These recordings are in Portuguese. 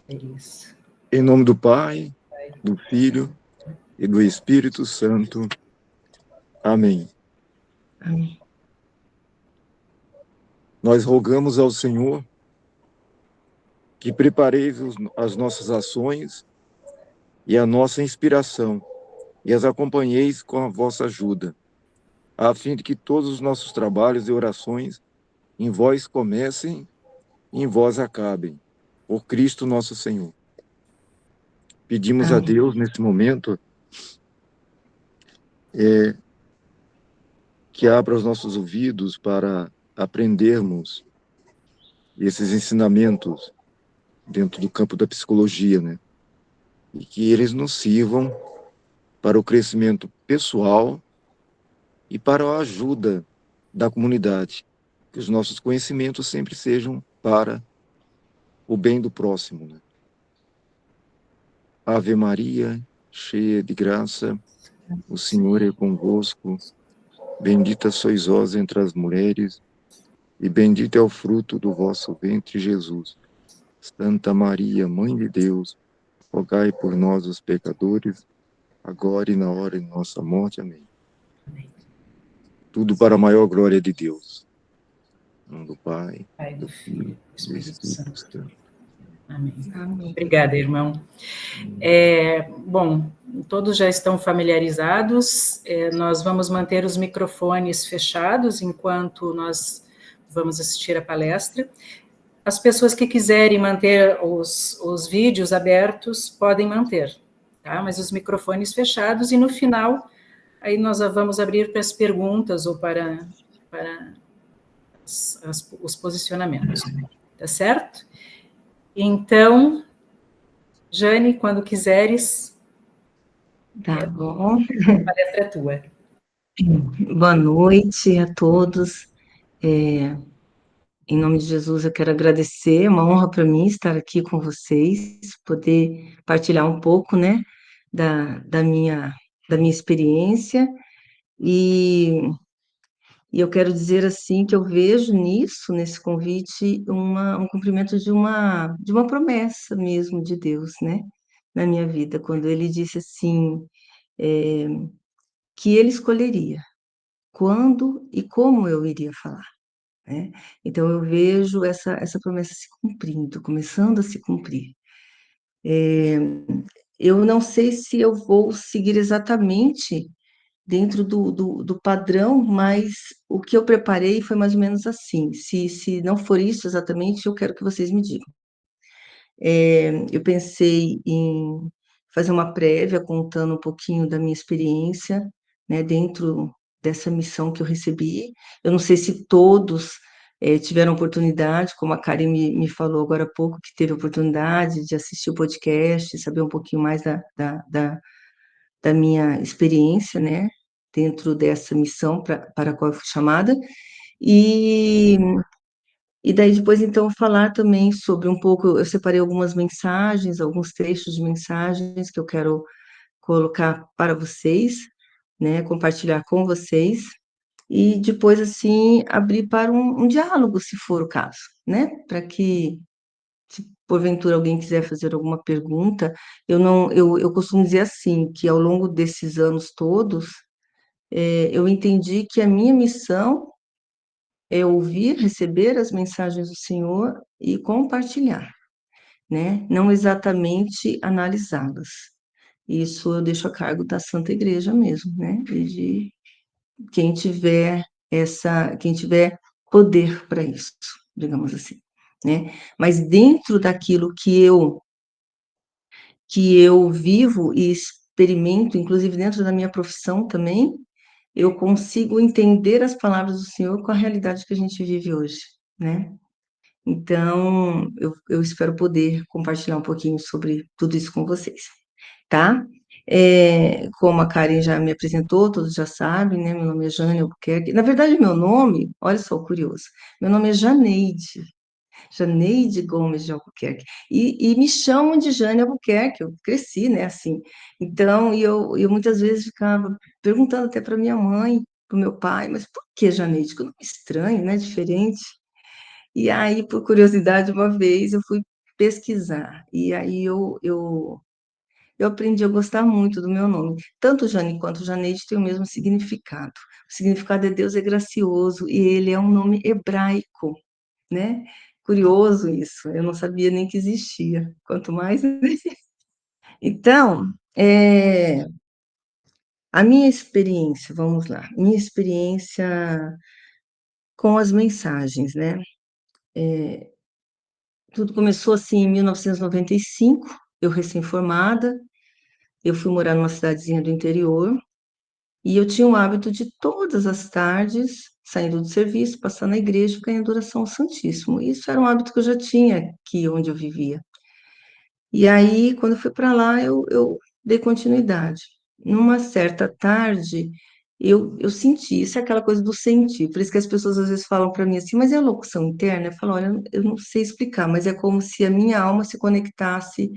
Isso. Em nome do Pai, do Filho e do Espírito Santo. Amém. Amém. Nós rogamos ao Senhor que prepareis as nossas ações e a nossa inspiração, e as acompanheis com a vossa ajuda, a fim de que todos os nossos trabalhos e orações em vós comecem e em vós acabem. Por Cristo nosso Senhor. Pedimos a Amém. Deus, nesse momento, que abra os nossos ouvidos para aprendermos esses ensinamentos dentro do campo da psicologia, né? E que eles nos sirvam para o crescimento pessoal e para a ajuda da comunidade. Que os nossos conhecimentos sempre sejam para o bem do próximo, né? Ave Maria, cheia de graça, o Senhor é convosco. Bendita sois vós entre as mulheres, e bendito é o fruto do vosso ventre, Jesus. Santa Maria, Mãe de Deus, rogai por nós, os pecadores, agora e na hora de nossa morte. Amém. Tudo para a maior glória de Deus. Em nome do Pai, Pai, do Filho, do do Espírito Espírito Santo. Santo. Amém. Amém. Obrigada, irmão. Bom, todos já estão familiarizados, nós vamos manter os microfones fechados enquanto nós vamos assistir a palestra. As pessoas que quiserem manter os vídeos abertos, podem manter, tá? Mas os microfones fechados, e no final, aí nós vamos abrir para as perguntas ou para os posicionamentos, tá certo? Então, Jane, quando quiseres, Tá bom. a palestra é tua. Boa noite a todos. Em nome de Jesus, eu quero agradecer. É uma honra para mim estar aqui com vocês, poder partilhar um pouco, né, da minha experiência. E, e eu quero dizer assim que eu vejo nisso, nesse convite, um cumprimento de uma promessa mesmo de Deus, né, na minha vida, quando Ele disse assim, é, que Ele escolheria quando e como eu iria falar, né? Então eu vejo essa promessa se cumprindo, começando a se cumprir. Eu não sei se eu vou seguir exatamente dentro do padrão, mas o que eu preparei foi mais ou menos assim. Se não for isso exatamente, eu quero que vocês me digam. Eu pensei em fazer uma prévia contando um pouquinho da minha experiência, né, dentro dessa missão que eu recebi. Eu não sei se todos tiveram oportunidade, como a Karen me falou agora há pouco, que teve oportunidade de assistir o podcast, saber um pouquinho mais da minha experiência, né, dentro dessa missão para a qual eu fui chamada. E e daí depois, então, falar também sobre um pouco, eu separei algumas mensagens, alguns trechos de mensagens que eu quero colocar para vocês, né, compartilhar com vocês, e depois, assim, abrir para um diálogo, se for o caso, né, para que, se porventura alguém quiser fazer alguma pergunta, eu não, eu costumo dizer assim, que ao longo desses anos todos, eu entendi que a minha missão é ouvir, receber as mensagens do Senhor e compartilhar, né? Não exatamente analisá-las. Isso eu deixo a cargo da Santa Igreja mesmo, né? E de quem tiver poder para isso, digamos assim, né? Mas dentro daquilo que eu vivo e experimento, inclusive dentro da minha profissão também, eu consigo entender as palavras do Senhor com a realidade que a gente vive hoje, né? Então, eu espero poder compartilhar um pouquinho sobre tudo isso com vocês, tá? Como a Karen já me apresentou, todos já sabem, né? Meu nome é Jane Albuquerque. Na verdade, meu nome, olha só o curioso, meu nome é Janeide Gomes de Albuquerque. E me chamam de Jane Albuquerque, eu cresci, né, assim. Então, eu muitas vezes ficava perguntando até para minha mãe, para o meu pai, mas por que Janeide? Que nome estranho, né? Diferente. E aí, por curiosidade, uma vez eu fui pesquisar. E aí eu aprendi a gostar muito do meu nome. Tanto Jane quanto Janeide têm o mesmo significado. O significado é Deus é gracioso e ele é um nome hebraico, né? Curioso isso, eu não sabia nem que existia, quanto mais. Então, a minha experiência, vamos lá, minha experiência com as mensagens, né? Tudo começou assim em 1995, eu recém-formada, eu fui morar numa cidadezinha do interior. E eu tinha o hábito de todas as tardes, saindo do serviço, passar na igreja e ficar em adoração ao Santíssimo. Isso era um hábito que eu já tinha aqui onde eu vivia. E aí, quando eu fui para lá, eu dei continuidade. Numa certa tarde, eu senti, isso é aquela coisa do sentir. Por isso que as pessoas às vezes falam para mim assim, mas é a locução interna? Eu falo, olha, eu não sei explicar, mas é como se a minha alma se conectasse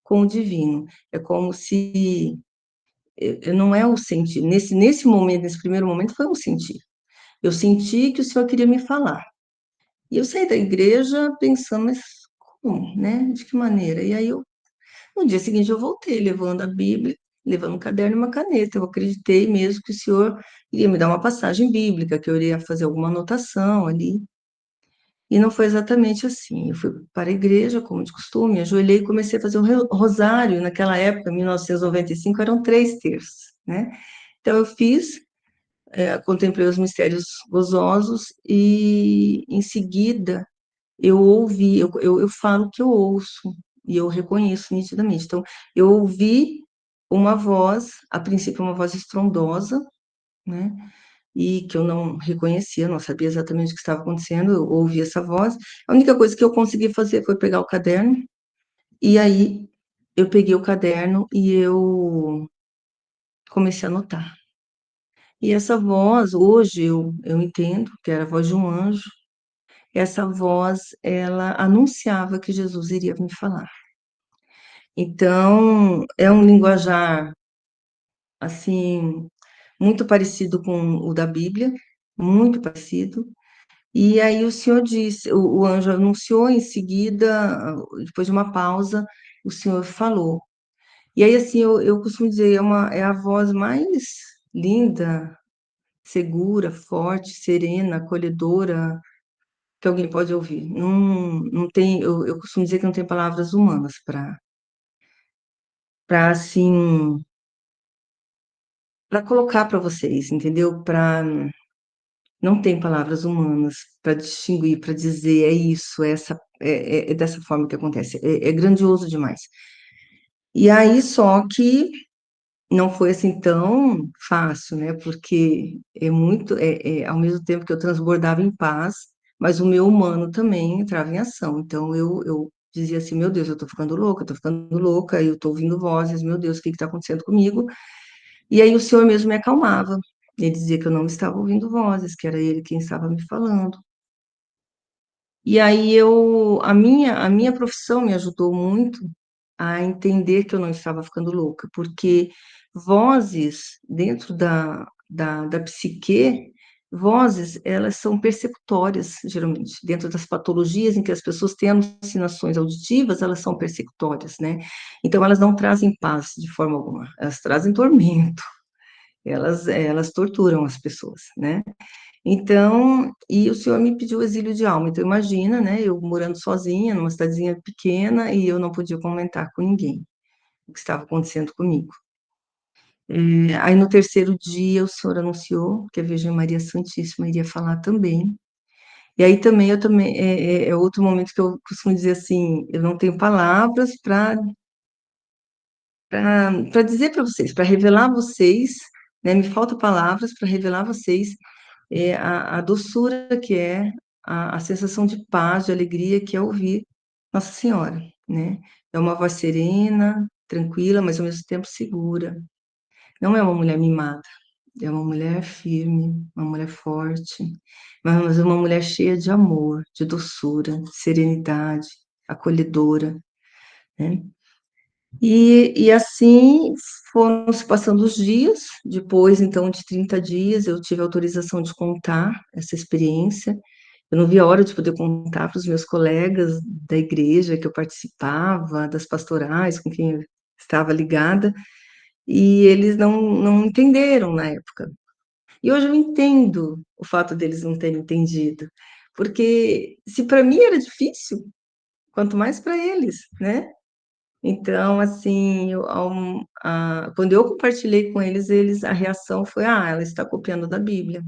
com o divino. É como se não é o sentir. Nesse momento, nesse primeiro momento, foi um sentir. Eu senti que o Senhor queria me falar. E eu saí da igreja pensando, mas como, né? De que maneira? E aí, no dia seguinte, eu voltei, levando a Bíblia, levando um caderno e uma caneta. Eu acreditei mesmo que o Senhor iria me dar uma passagem bíblica, que eu iria fazer alguma anotação ali. E não foi exatamente assim. Eu fui para a igreja, como de costume, ajoelhei e comecei a fazer o rosário. Naquela época, 1995, eram 3 terços, né? Então, eu fiz, contemplei os mistérios gozosos e, em seguida, eu ouvi, eu falo que eu ouço e eu reconheço nitidamente. Então, eu ouvi uma voz, a princípio uma voz estrondosa, né? E que eu não reconhecia, não sabia exatamente o que estava acontecendo, eu ouvi essa voz. A única coisa que eu consegui fazer foi pegar o caderno, e aí eu peguei o caderno e eu comecei a anotar. E essa voz, hoje eu entendo que era a voz de um anjo, essa voz, ela anunciava que Jesus iria me falar. Então, é um linguajar, assim, muito parecido com o da Bíblia, muito parecido. E aí o Senhor disse, o anjo anunciou, em seguida, depois de uma pausa, o Senhor falou. E aí, assim, eu costumo dizer, é a voz mais linda, segura, forte, serena, acolhedora que alguém pode ouvir. Não tem, eu costumo dizer que não tem palavras humanas para assim, para colocar para vocês, entendeu? Para não tem palavras humanas para distinguir, para dizer é isso, é dessa forma que acontece. É grandioso demais. E aí, só que não foi assim tão fácil, né? Porque ao mesmo tempo que eu transbordava em paz, mas o meu humano também entrava em ação. Então eu dizia assim, meu Deus, eu tô ficando louca, eu tô ouvindo vozes, meu Deus, o que está acontecendo comigo? E aí o Senhor mesmo me acalmava. Ele dizia que eu não estava ouvindo vozes, que era ele quem estava me falando. E aí a minha profissão me ajudou muito a entender que eu não estava ficando louca, porque vozes dentro da psique, vozes, elas são persecutórias, geralmente. Dentro das patologias em que as pessoas têm alucinações auditivas, elas são persecutórias, né? Então, elas não trazem paz de forma alguma, elas trazem tormento, elas torturam as pessoas, né? Então, e o Senhor me pediu exílio de alma. Então, imagina, né, eu morando sozinha, numa cidadezinha pequena, e eu não podia comentar com ninguém o que estava acontecendo comigo. Aí, no terceiro dia, o Senhor anunciou que a Virgem Maria Santíssima iria falar também. E aí também, é outro momento que eu costumo dizer assim, eu não tenho palavras para dizer para vocês, para revelar a vocês, né, me faltam palavras para revelar a vocês a doçura que é, a sensação de paz, de alegria que é ouvir Nossa Senhora, né? É uma voz serena, tranquila, mas ao mesmo tempo segura. Não é uma mulher mimada, é uma mulher firme, uma mulher forte, mas uma mulher cheia de amor, de doçura, de serenidade, acolhedora, né? E assim foram se passando os dias, depois então de 30 dias eu tive autorização de contar essa experiência, Eu não via a hora de poder contar para os meus colegas da igreja que eu participava, das pastorais com quem eu estava ligada, e eles não entenderam na época. E hoje eu entendo o fato deles não terem entendido, porque se para mim era difícil, quanto mais para eles, né? Então, assim, quando eu compartilhei com eles, a reação foi: ah, ela está copiando da Bíblia.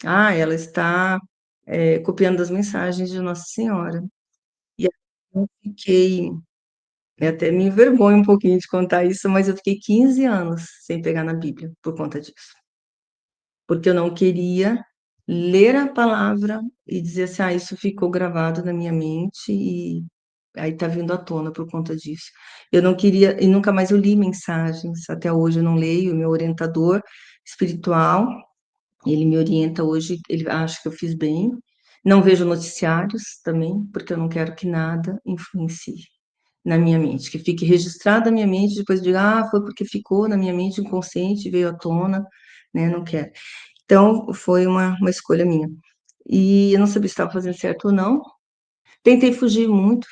Ah, ela está, copiando as mensagens de Nossa Senhora. E aí eu fiquei, eu até me envergonho um pouquinho de contar isso, mas eu fiquei 15 anos sem pegar na Bíblia por conta disso. Porque eu não queria ler a palavra e dizer assim: ah, isso ficou gravado na minha mente e aí tá vindo à tona por conta disso. Eu não queria, e nunca mais eu li mensagens, até hoje eu não leio. O meu orientador espiritual, ele me orienta hoje, ele acha que eu fiz bem. Não vejo noticiários também, porque eu não quero que nada influencie na minha mente, que fique registrado na minha mente, depois diga: ah, foi porque ficou na minha mente inconsciente, veio à tona, né? Não quero. Então, foi uma escolha minha. E eu não sabia se estava fazendo certo ou não. Tentei fugir muito,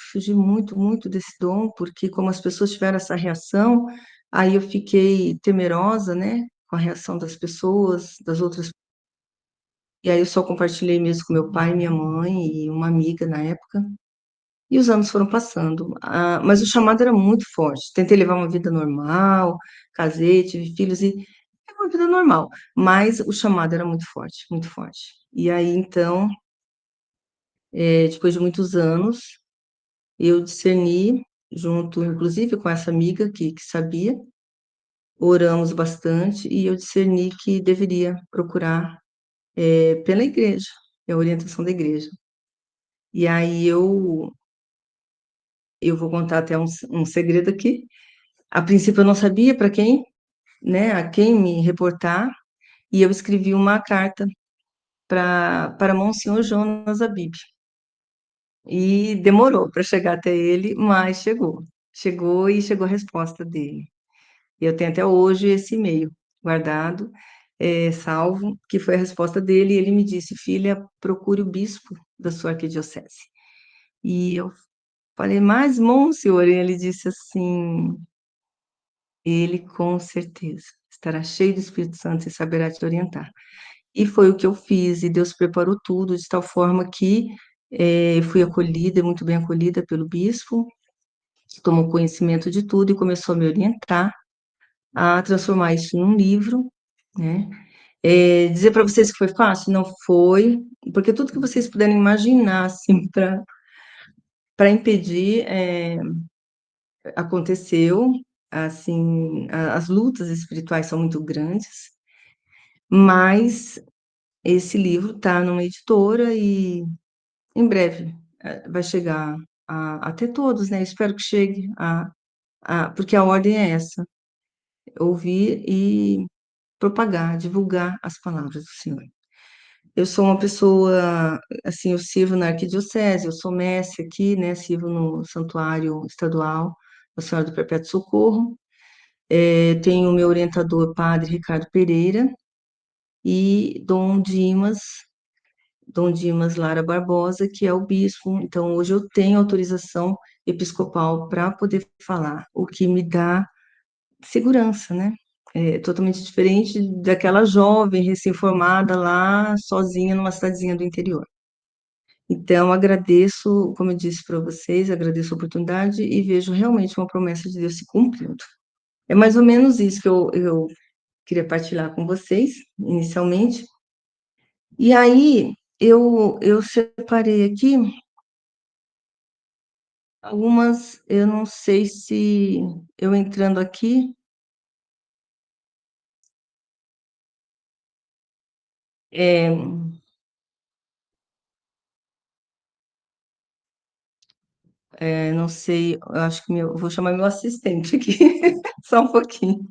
muito desse dom, porque como as pessoas tiveram essa reação, aí eu fiquei temerosa, né, com a reação das pessoas, das outras. E aí eu só compartilhei mesmo com meu pai, minha mãe e uma amiga na época. E os anos foram passando. Ah, mas o chamado era muito forte. Tentei levar uma vida normal, casei, tive filhos e é uma vida normal. Mas o chamado era muito forte, muito forte. E aí, então, depois de muitos anos, eu discerni, junto, inclusive, com essa amiga que sabia, oramos bastante e eu discerni que deveria procurar, pela igreja, a orientação da igreja. E aí eu vou contar até um segredo aqui. A princípio eu não sabia para quem, né, a quem me reportar, e eu escrevi uma carta para Monsenhor Jonas Abib. E demorou para chegar até ele, mas chegou. Chegou e chegou a resposta dele. E eu tenho até hoje esse e-mail guardado, salvo, que foi a resposta dele. E ele me disse: filha, procure o bispo da sua arquidiocese. E eu falei: mas, Monsenhor, e ele disse assim: ele com certeza estará cheio do Espírito Santo e saberá te orientar. E foi o que eu fiz, e Deus preparou tudo de tal forma que fui acolhida, muito bem acolhida pelo bispo, que tomou conhecimento de tudo e começou a me orientar a transformar isso num livro, né? Dizer para vocês que foi fácil? Não foi, porque tudo que vocês puderem imaginar, assim, para impedir, aconteceu, assim, as lutas espirituais são muito grandes, mas esse livro está numa editora e em breve vai chegar até todos, né? Espero que chegue, porque a ordem é essa: ouvir e propagar, divulgar as palavras do Senhor. Eu sou uma pessoa, assim, eu sirvo na arquidiocese, eu sou mestre aqui, né? Sirvo no Santuário Estadual Nossa Senhora do Perpétuo Socorro. Tenho o meu orientador, Padre Ricardo Pereira, e Dom Dimas Lara Barbosa, que é o bispo. Então, hoje eu tenho autorização episcopal para poder falar, o que me dá segurança, né? É totalmente diferente daquela jovem recém-formada lá, sozinha numa cidadezinha do interior. Então, agradeço, como eu disse para vocês, agradeço a oportunidade e vejo realmente uma promessa de Deus se cumprindo. É mais ou menos isso que eu queria partilhar com vocês, inicialmente. E aí, eu separei aqui algumas, eu não sei se eu entrando aqui, é, não sei, eu acho que vou chamar meu assistente aqui, só um pouquinho.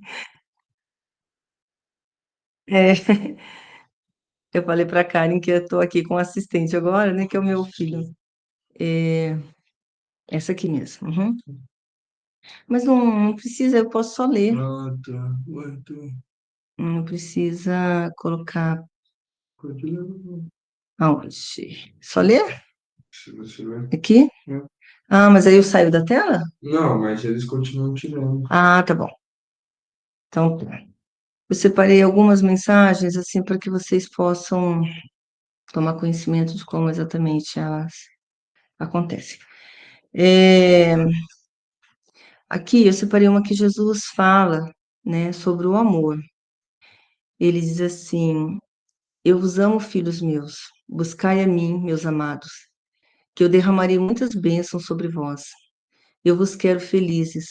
É, eu falei para a Karen que eu estou aqui com o assistente agora, né, que é o meu filho. É, essa aqui mesmo. Uhum. Mas não precisa, eu posso só ler. Ah, tá. Não precisa colocar. Aonde? Só ler? Se você vai. Aqui? É. Ah, mas aí eu saio da tela? Não, mas eles continuam tirando. Ah, tá bom. Então, tá. Eu separei algumas mensagens, assim, para que vocês possam tomar conhecimento de como exatamente elas acontecem. Aqui eu separei uma que Jesus fala, né, sobre o amor. Ele diz assim: Eu vos amo, filhos meus, buscai a mim, meus amados, que eu derramarei muitas bênçãos sobre vós. Eu vos quero felizes.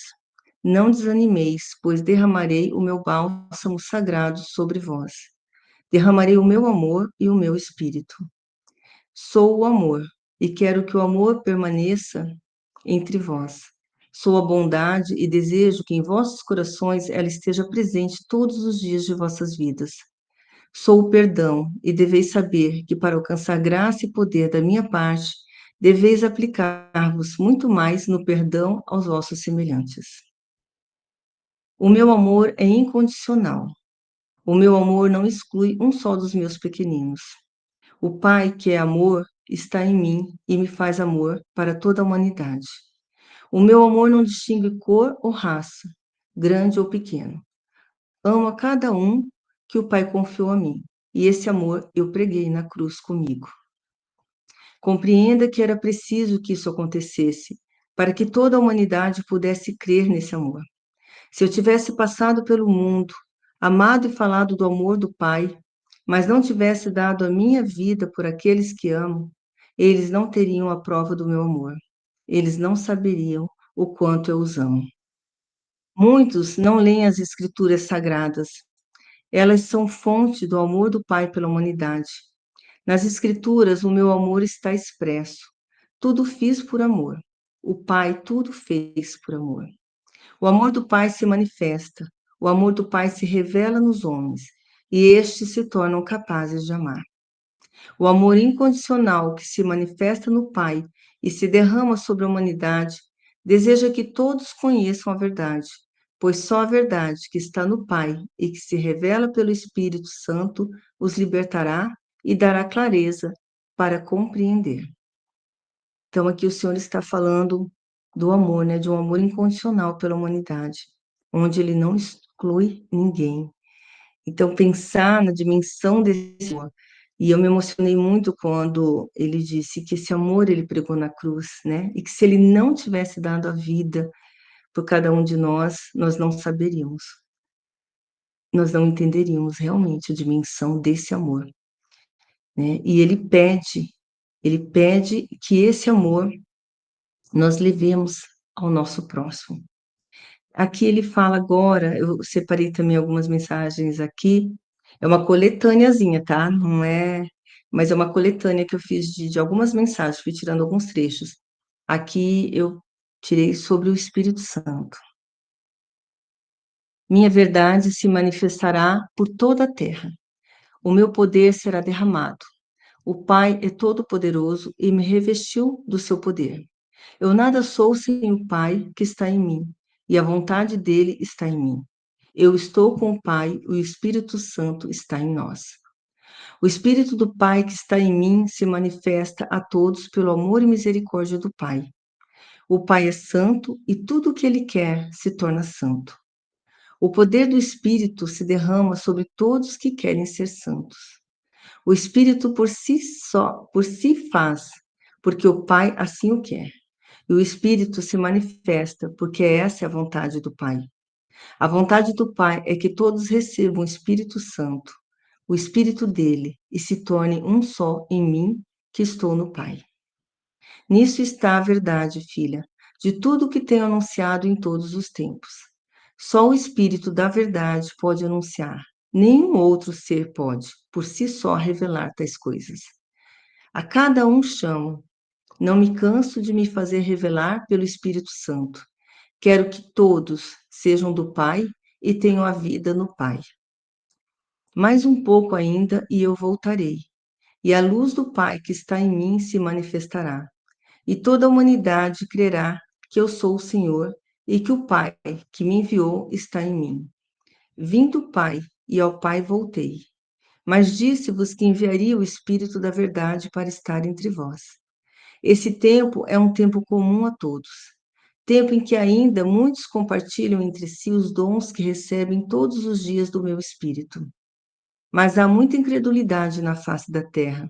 Não desanimeis, pois derramarei o meu bálsamo sagrado sobre vós. Derramarei o meu amor e o meu espírito. Sou o amor, e quero que o amor permaneça entre vós. Sou a bondade e desejo que em vossos corações ela esteja presente todos os dias de vossas vidas. Sou o perdão, e deveis saber que para alcançar graça e poder da minha parte, deveis aplicar-vos muito mais no perdão aos vossos semelhantes. O meu amor é incondicional. O meu amor não exclui um só dos meus pequeninos. O Pai, que é amor, está em mim e me faz amor para toda a humanidade. O meu amor não distingue cor ou raça, grande ou pequeno. Amo a cada um que o Pai confiou a mim, e esse amor eu preguei na cruz comigo. Compreenda que era preciso que isso acontecesse, para que toda a humanidade pudesse crer nesse amor. Se eu tivesse passado pelo mundo, amado e falado do amor do Pai, mas não tivesse dado a minha vida por aqueles que amo, eles não teriam a prova do meu amor. Eles não saberiam o quanto eu os amo. Muitos não leem as Escrituras sagradas. Elas são fonte do amor do Pai pela humanidade. Nas Escrituras, o meu amor está expresso. Tudo fiz por amor. O Pai tudo fez por amor. O amor do Pai se manifesta, o amor do Pai se revela nos homens, e estes se tornam capazes de amar. O amor incondicional que se manifesta no Pai e se derrama sobre a humanidade deseja que todos conheçam a verdade, pois só a verdade que está no Pai e que se revela pelo Espírito Santo os libertará e dará clareza para compreender. Então, aqui o Senhor está falando do amor, né, de um amor incondicional pela humanidade, onde ele não exclui ninguém. Então, pensar na dimensão desse amor. E eu me emocionei muito quando ele disse que esse amor ele pregou na cruz, né? E que se ele não tivesse dado a vida por cada um de nós, nós não saberíamos, nós não entenderíamos realmente a dimensão desse amor, né? E ele pede que esse amor nós levemos ao nosso próximo. Aqui ele fala agora, eu separei também algumas mensagens aqui, é uma coletâneazinha, tá? Não é, mas é uma coletânea que eu fiz de algumas mensagens, fui tirando alguns trechos. Aqui eu tirei sobre o Espírito Santo. Minha verdade se manifestará por toda a terra. O meu poder será derramado. O Pai é todo-poderoso e me revestiu do seu poder. Eu nada sou sem o Pai que está em mim, e a vontade dele está em mim. Eu estou com o Pai, o Espírito Santo está em nós. O Espírito do Pai que está em mim se manifesta a todos pelo amor e misericórdia do Pai. O Pai é santo e tudo o que ele quer se torna santo. O poder do Espírito se derrama sobre todos que querem ser santos. O Espírito por si faz, porque o Pai assim o quer. E o Espírito se manifesta, porque essa é a vontade do Pai. A vontade do Pai é que todos recebam o Espírito Santo, o Espírito dele, e se tornem um só em mim, que estou no Pai. Nisso está a verdade, filha, de tudo o que tenho anunciado em todos os tempos. Só o Espírito da verdade pode anunciar. Nenhum outro ser pode, por si só, revelar tais coisas. A cada um chamo. Não me canso de me fazer revelar pelo Espírito Santo. Quero que todos sejam do Pai e tenham a vida no Pai. Mais um pouco ainda e eu voltarei, e a luz do Pai que está em mim se manifestará, e toda a humanidade crerá que eu sou o Senhor e que o Pai que me enviou está em mim. Vim do Pai e ao Pai voltei. mas disse-vos que enviaria o Espírito da verdade para estar entre vós. Esse tempo é um tempo comum a todos, tempo em que ainda muitos compartilham entre si os dons que recebem todos os dias do meu Espírito. Mas há muita incredulidade na face da terra,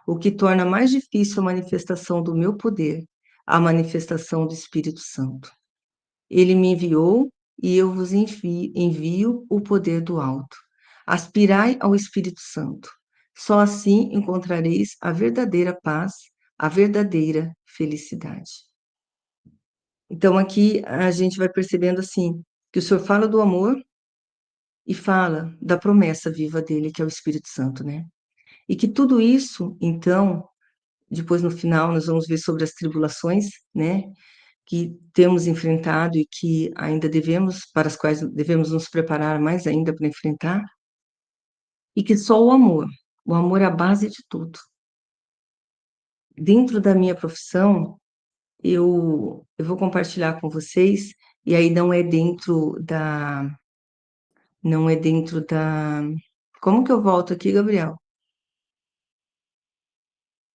o que torna mais difícil a manifestação do meu poder, a manifestação do Espírito Santo. Ele me enviou e eu vos envio o poder do alto. Aspirai ao Espírito Santo. Só assim encontrareis a verdadeira paz, a verdadeira felicidade. Então aqui a gente vai percebendo assim que o Senhor fala do amor e fala da promessa viva dele, que é o Espírito Santo, né? E que tudo isso, então, depois no final nós vamos ver sobre as tribulações, né? Que temos enfrentado e que ainda devemos, para as quais devemos nos preparar mais ainda para enfrentar, e que só o amor é a base de tudo. Dentro da minha profissão, eu vou compartilhar com vocês, e aí não é dentro da, como que eu volto aqui, Gabriel?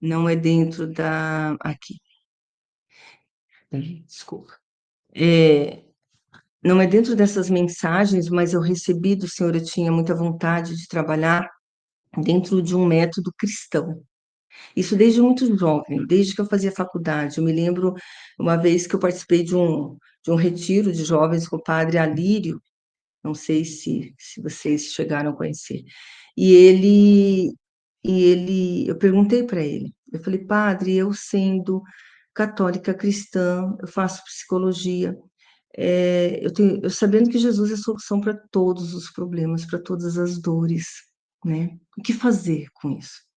Não é dentro da, aqui, desculpa. É, não é dentro dessas mensagens, mas eu recebi do Senhor, eu tinha muita vontade de trabalhar dentro de um método cristão. Isso desde muito jovem, desde que eu fazia faculdade. Eu me lembro uma vez que eu participei de um retiro de jovens com o padre Alírio, não sei se vocês chegaram a conhecer. E eu perguntei para ele, eu falei, padre, eu sendo católica cristã, eu faço psicologia, eu sabendo que Jesus é a solução para todos os problemas, para todas as dores, né? O que fazer com isso?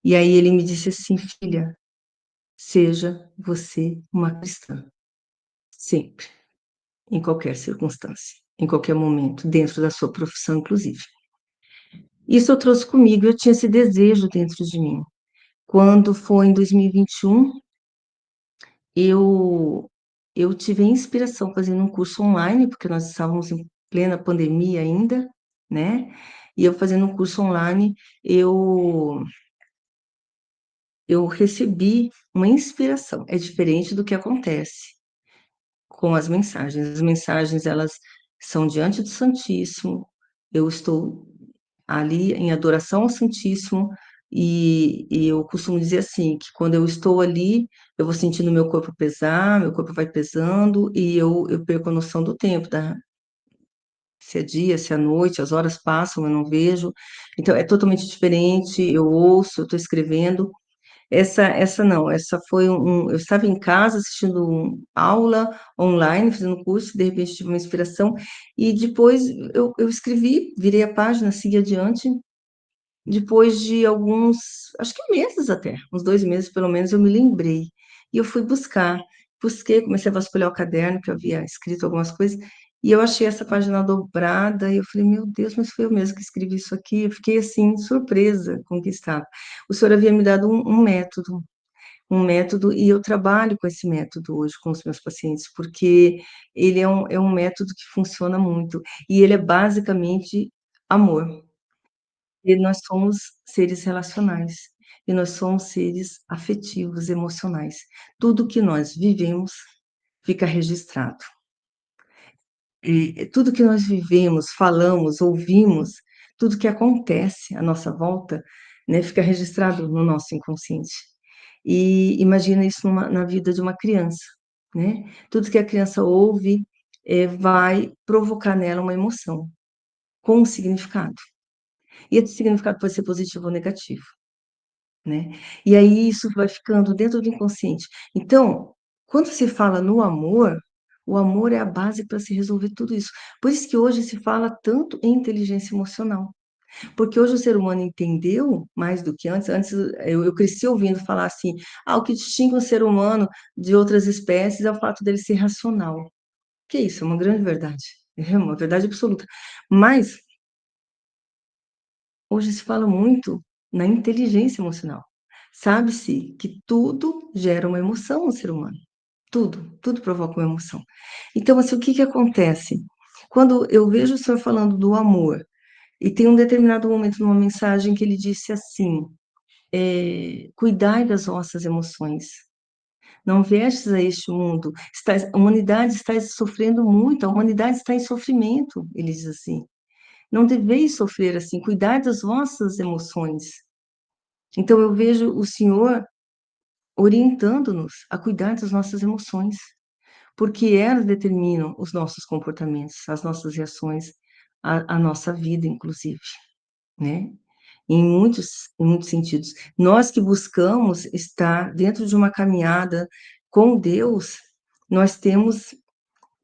E aí ele me disse assim, filha, seja você uma cristã, sempre, em qualquer circunstância, em qualquer momento, dentro da sua profissão, inclusive. Isso eu trouxe comigo, eu tinha esse desejo dentro de mim. Quando foi em 2021, eu, eu tive a inspiração fazendo um curso online, porque nós estávamos em plena pandemia ainda, né? E eu fazendo um curso online, eu, eu recebi uma inspiração. É diferente do que acontece com as mensagens. As mensagens, elas são diante do Santíssimo, eu estou ali em adoração ao Santíssimo, e eu costumo dizer assim, que quando eu estou ali, eu vou sentindo meu corpo pesar, meu corpo vai pesando, e eu perco a noção do tempo, se é dia, se é noite, as horas passam, eu não vejo. Então, é totalmente diferente, eu ouço, eu estou escrevendo, essa não, essa foi eu estava em casa assistindo aula online, fazendo curso, de repente tive uma inspiração, e depois eu escrevi, virei a página, segui adiante, depois de alguns, acho que meses até, uns 2 meses pelo menos, eu me lembrei, e eu fui busquei, comecei a vasculhar o caderno, que eu havia escrito algumas coisas, e eu achei essa página dobrada, e eu falei, meu Deus, mas foi eu mesmo que escrevi isso aqui, eu fiquei assim, surpresa com o que estava. O senhor havia me dado um método, e eu trabalho com esse método hoje com os meus pacientes, porque ele é um método que funciona muito, e ele é basicamente amor. E nós somos seres relacionais, e nós somos seres afetivos, emocionais. Tudo que nós vivemos fica registrado. E tudo que nós vivemos, falamos, ouvimos, tudo que acontece à nossa volta, né, fica registrado no nosso inconsciente. E imagina isso na vida de uma criança, né? Tudo que a criança ouve, vai provocar nela uma emoção, com um significado. E esse significado pode ser positivo ou negativo, né? E aí isso vai ficando dentro do inconsciente. Então, quando se fala no amor, o amor é a base para se resolver tudo isso. Por isso que hoje se fala tanto em inteligência emocional. Porque hoje o ser humano entendeu mais do que antes. Antes eu cresci ouvindo falar assim: o que distingue um ser humano de outras espécies é o fato dele ser racional. Que isso, é uma grande verdade. É uma verdade absoluta. Mas hoje se fala muito na inteligência emocional. Sabe-se que tudo gera uma emoção no ser humano. Tudo provoca uma emoção. Então, assim, o que que acontece? Quando eu vejo o senhor falando do amor, E tem um determinado momento numa mensagem que ele disse assim: cuidai das vossas emoções. Não vestes a este mundo. A humanidade está sofrendo muito, a humanidade está em sofrimento, ele diz assim. Não deveis sofrer assim, cuidar das vossas emoções. Então eu vejo o Senhor orientando-nos a cuidar das nossas emoções, porque elas determinam os nossos comportamentos, as nossas reações, a nossa vida, inclusive, né? Em muitos sentidos. Nós que buscamos estar dentro de uma caminhada com Deus, nós temos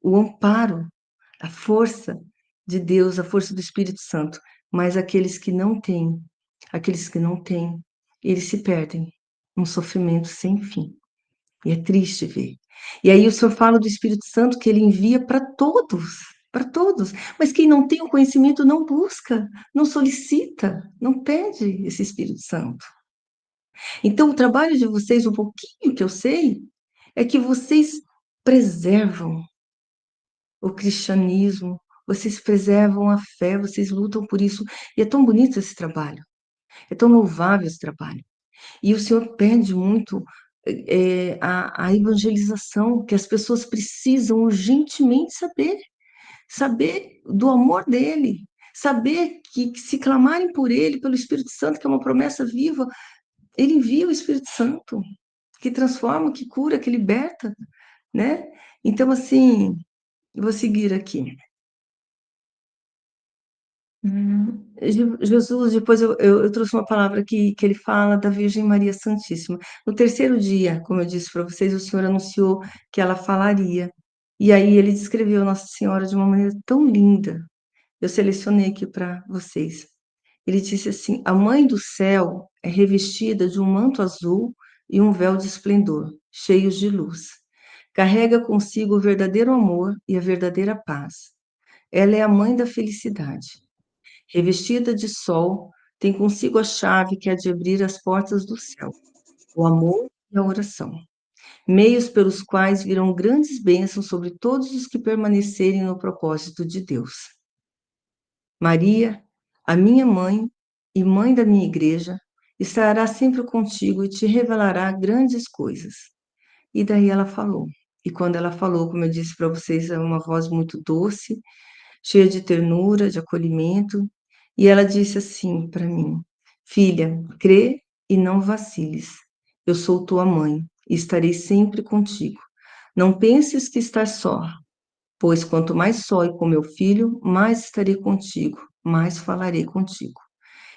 o amparo, a força de Deus, a força do Espírito Santo. Mas aqueles que não têm, eles se perdem num sofrimento sem fim. E é triste ver. E aí o Senhor fala do Espírito Santo que ele envia para todos, para todos. Mas quem não tem o conhecimento não busca, não solicita, não pede esse Espírito Santo. Então, o trabalho de vocês, um pouquinho que eu sei, é que vocês preservam o cristianismo, vocês preservam a fé, vocês lutam por isso. E é tão bonito esse trabalho, é tão louvável esse trabalho. E o Senhor pede muito a evangelização, que as pessoas precisam urgentemente saber do amor dele, saber que se clamarem por ele, pelo Espírito Santo, que é uma promessa viva, ele envia o Espírito Santo, que transforma, que cura, que liberta, né? Então, assim, eu vou seguir aqui. Jesus, depois eu trouxe uma palavra que ele fala da Virgem Maria Santíssima. No terceiro dia, como eu disse para vocês, o Senhor anunciou que ela falaria. E aí ele descreveu Nossa Senhora de uma maneira tão linda. Eu selecionei aqui para vocês. Ele disse assim: a Mãe do Céu é revestida de um manto azul e um véu de esplendor, cheios de luz. Carrega consigo o verdadeiro amor e a verdadeira paz. Ela é a mãe da felicidade. Revestida de sol, tem consigo a chave que há de abrir as portas do céu, o amor e a oração, meios pelos quais virão grandes bênçãos sobre todos os que permanecerem no propósito de Deus. Maria, a minha mãe e mãe da minha igreja, estará sempre contigo e te revelará grandes coisas. E daí ela falou. E quando ela falou, como eu disse para vocês, é uma voz muito doce, cheia de ternura, de acolhimento. E ela disse assim para mim: filha, crê e não vaciles. Eu sou tua mãe e estarei sempre contigo. Não penses que estás só, pois quanto mais só e com meu filho, mais estarei contigo, mais falarei contigo.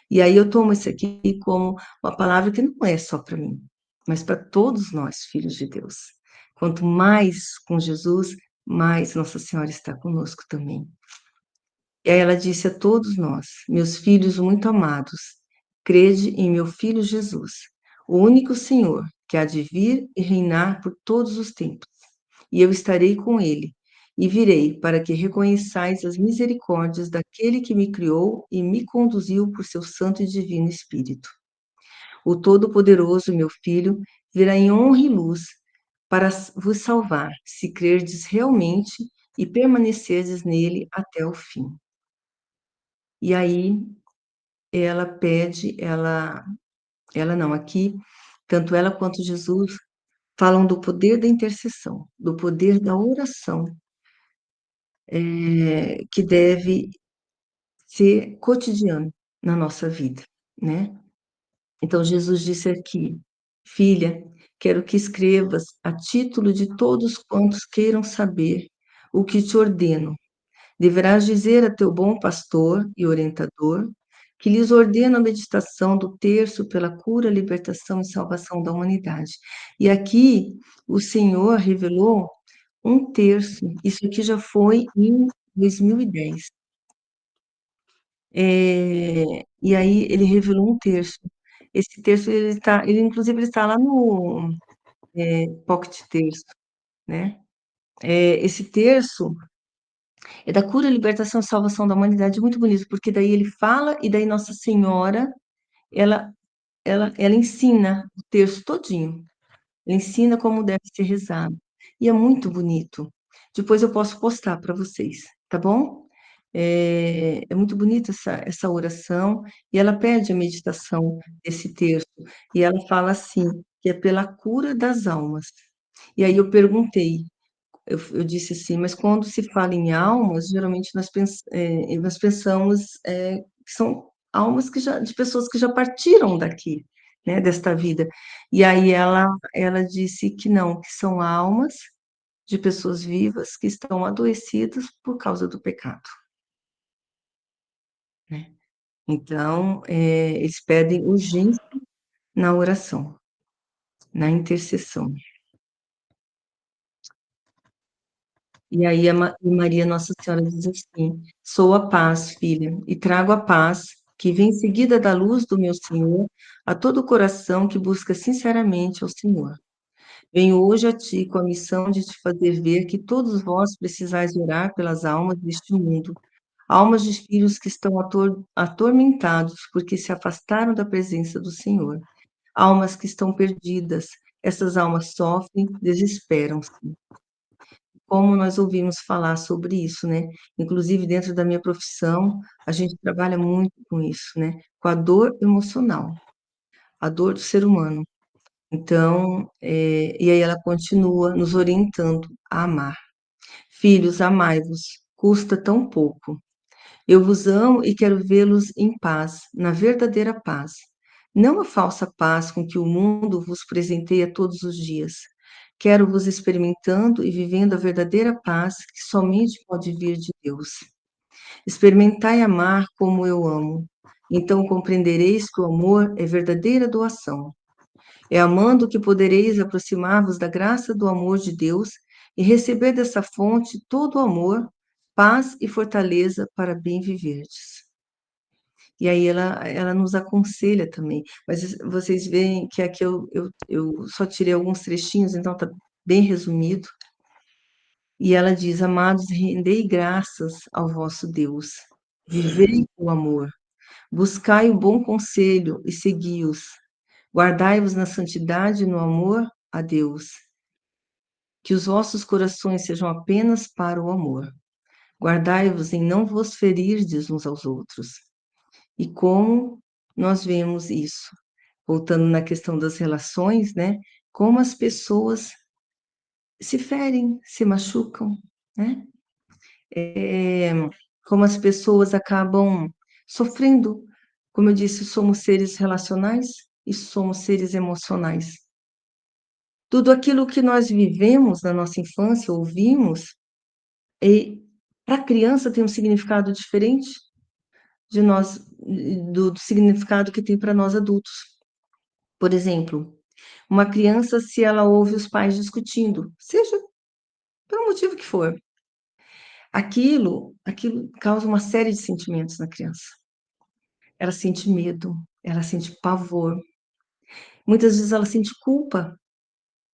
E aí eu tomo isso aqui como uma palavra que não é só para mim, mas para todos nós, filhos de Deus. Quanto mais com Jesus, mais Nossa Senhora está conosco também. E aí ela disse a todos nós, meus filhos muito amados, crede em meu Filho Jesus, o único Senhor que há de vir e reinar por todos os tempos. E eu estarei com ele, e virei para que reconheçais as misericórdias daquele que me criou e me conduziu por seu santo e divino Espírito. O Todo-Poderoso, meu Filho, virá em honra e luz para vos salvar, se crerdes realmente e permanecerdes nele até o fim. E aí ela pede, ela não, aqui, tanto ela quanto Jesus falam do poder da intercessão, do poder da oração, que deve ser cotidiano na nossa vida, né? Então Jesus disse aqui, filha, quero que escrevas a título de todos quantos queiram saber o que te ordeno. Deverás dizer a teu bom pastor e orientador que lhes ordena a meditação do terço pela cura, libertação e salvação da humanidade. E aqui o Senhor revelou um terço. Isso aqui já foi em 2010. E aí ele revelou um terço. Esse terço ele inclusive ele está lá no Pocket Terço, né? Esse terço é da cura, libertação e salvação da humanidade, muito bonito, porque daí ele fala e daí Nossa Senhora, ela, ela ensina o terço todinho. Ela ensina como deve ser rezado. E é muito bonito. Depois eu posso postar para vocês, tá bom? É muito bonita essa oração, e ela pede a meditação desse texto, e ela fala assim, que é pela cura das almas. E aí eu perguntei, eu disse assim, mas quando se fala em almas, geralmente nós pensamos que são almas de pessoas que já partiram daqui, né, desta vida. E aí ela disse que não, que são almas de pessoas vivas que estão adoecidas por causa do pecado, né? Então, eles pedem urgência na oração, na intercessão. E aí e Maria Nossa Senhora diz assim: sou a paz, filha, e trago a paz que vem seguida da luz do meu Senhor a todo o coração que busca sinceramente ao Senhor. Venho hoje a ti com a missão de te fazer ver que todos vós precisais orar pelas almas deste mundo, almas de filhos que estão atormentados porque se afastaram da presença do Senhor, almas que estão perdidas. Essas almas sofrem, desesperam-se. Como nós ouvimos falar sobre isso, né? Inclusive, dentro da minha profissão, a gente trabalha muito com isso, né? Com a dor emocional, a dor do ser humano. Então, e aí ela continua nos orientando a amar. Filhos, amai-vos, custa tão pouco. Eu vos amo e quero vê-los em paz, na verdadeira paz. Não a falsa paz com que o mundo vos presenteia todos os dias. Quero vos experimentando e vivendo a verdadeira paz que somente pode vir de Deus. Experimentai amar como eu amo. Então compreendereis que o amor é verdadeira doação. É amando que podereis aproximar-vos da graça do amor de Deus e receber dessa fonte todo o amor, paz e fortaleza para bem viverdes. E aí ela nos aconselha também. Mas vocês veem que aqui eu só tirei alguns trechinhos, então está bem resumido. E ela diz: amados, rendei graças ao vosso Deus, vivei o amor, buscai o bom conselho e segui-os, guardai-vos na santidade e no amor a Deus, que os vossos corações sejam apenas para o amor. Guardai-vos em não vos ferirdes uns aos outros. E como nós vemos isso? Voltando na questão das relações, né? Como as pessoas se ferem, se machucam, né? É, como as pessoas acabam sofrendo. Como eu disse, somos seres relacionais e somos seres emocionais. Tudo aquilo que nós vivemos na nossa infância, ouvimos, e para a criança tem um significado diferente de nós, do significado que tem para nós adultos. Por exemplo, uma criança, se ela ouve os pais discutindo, seja pelo motivo que for, aquilo causa uma série de sentimentos na criança. Ela sente medo, ela sente pavor, muitas vezes ela sente culpa,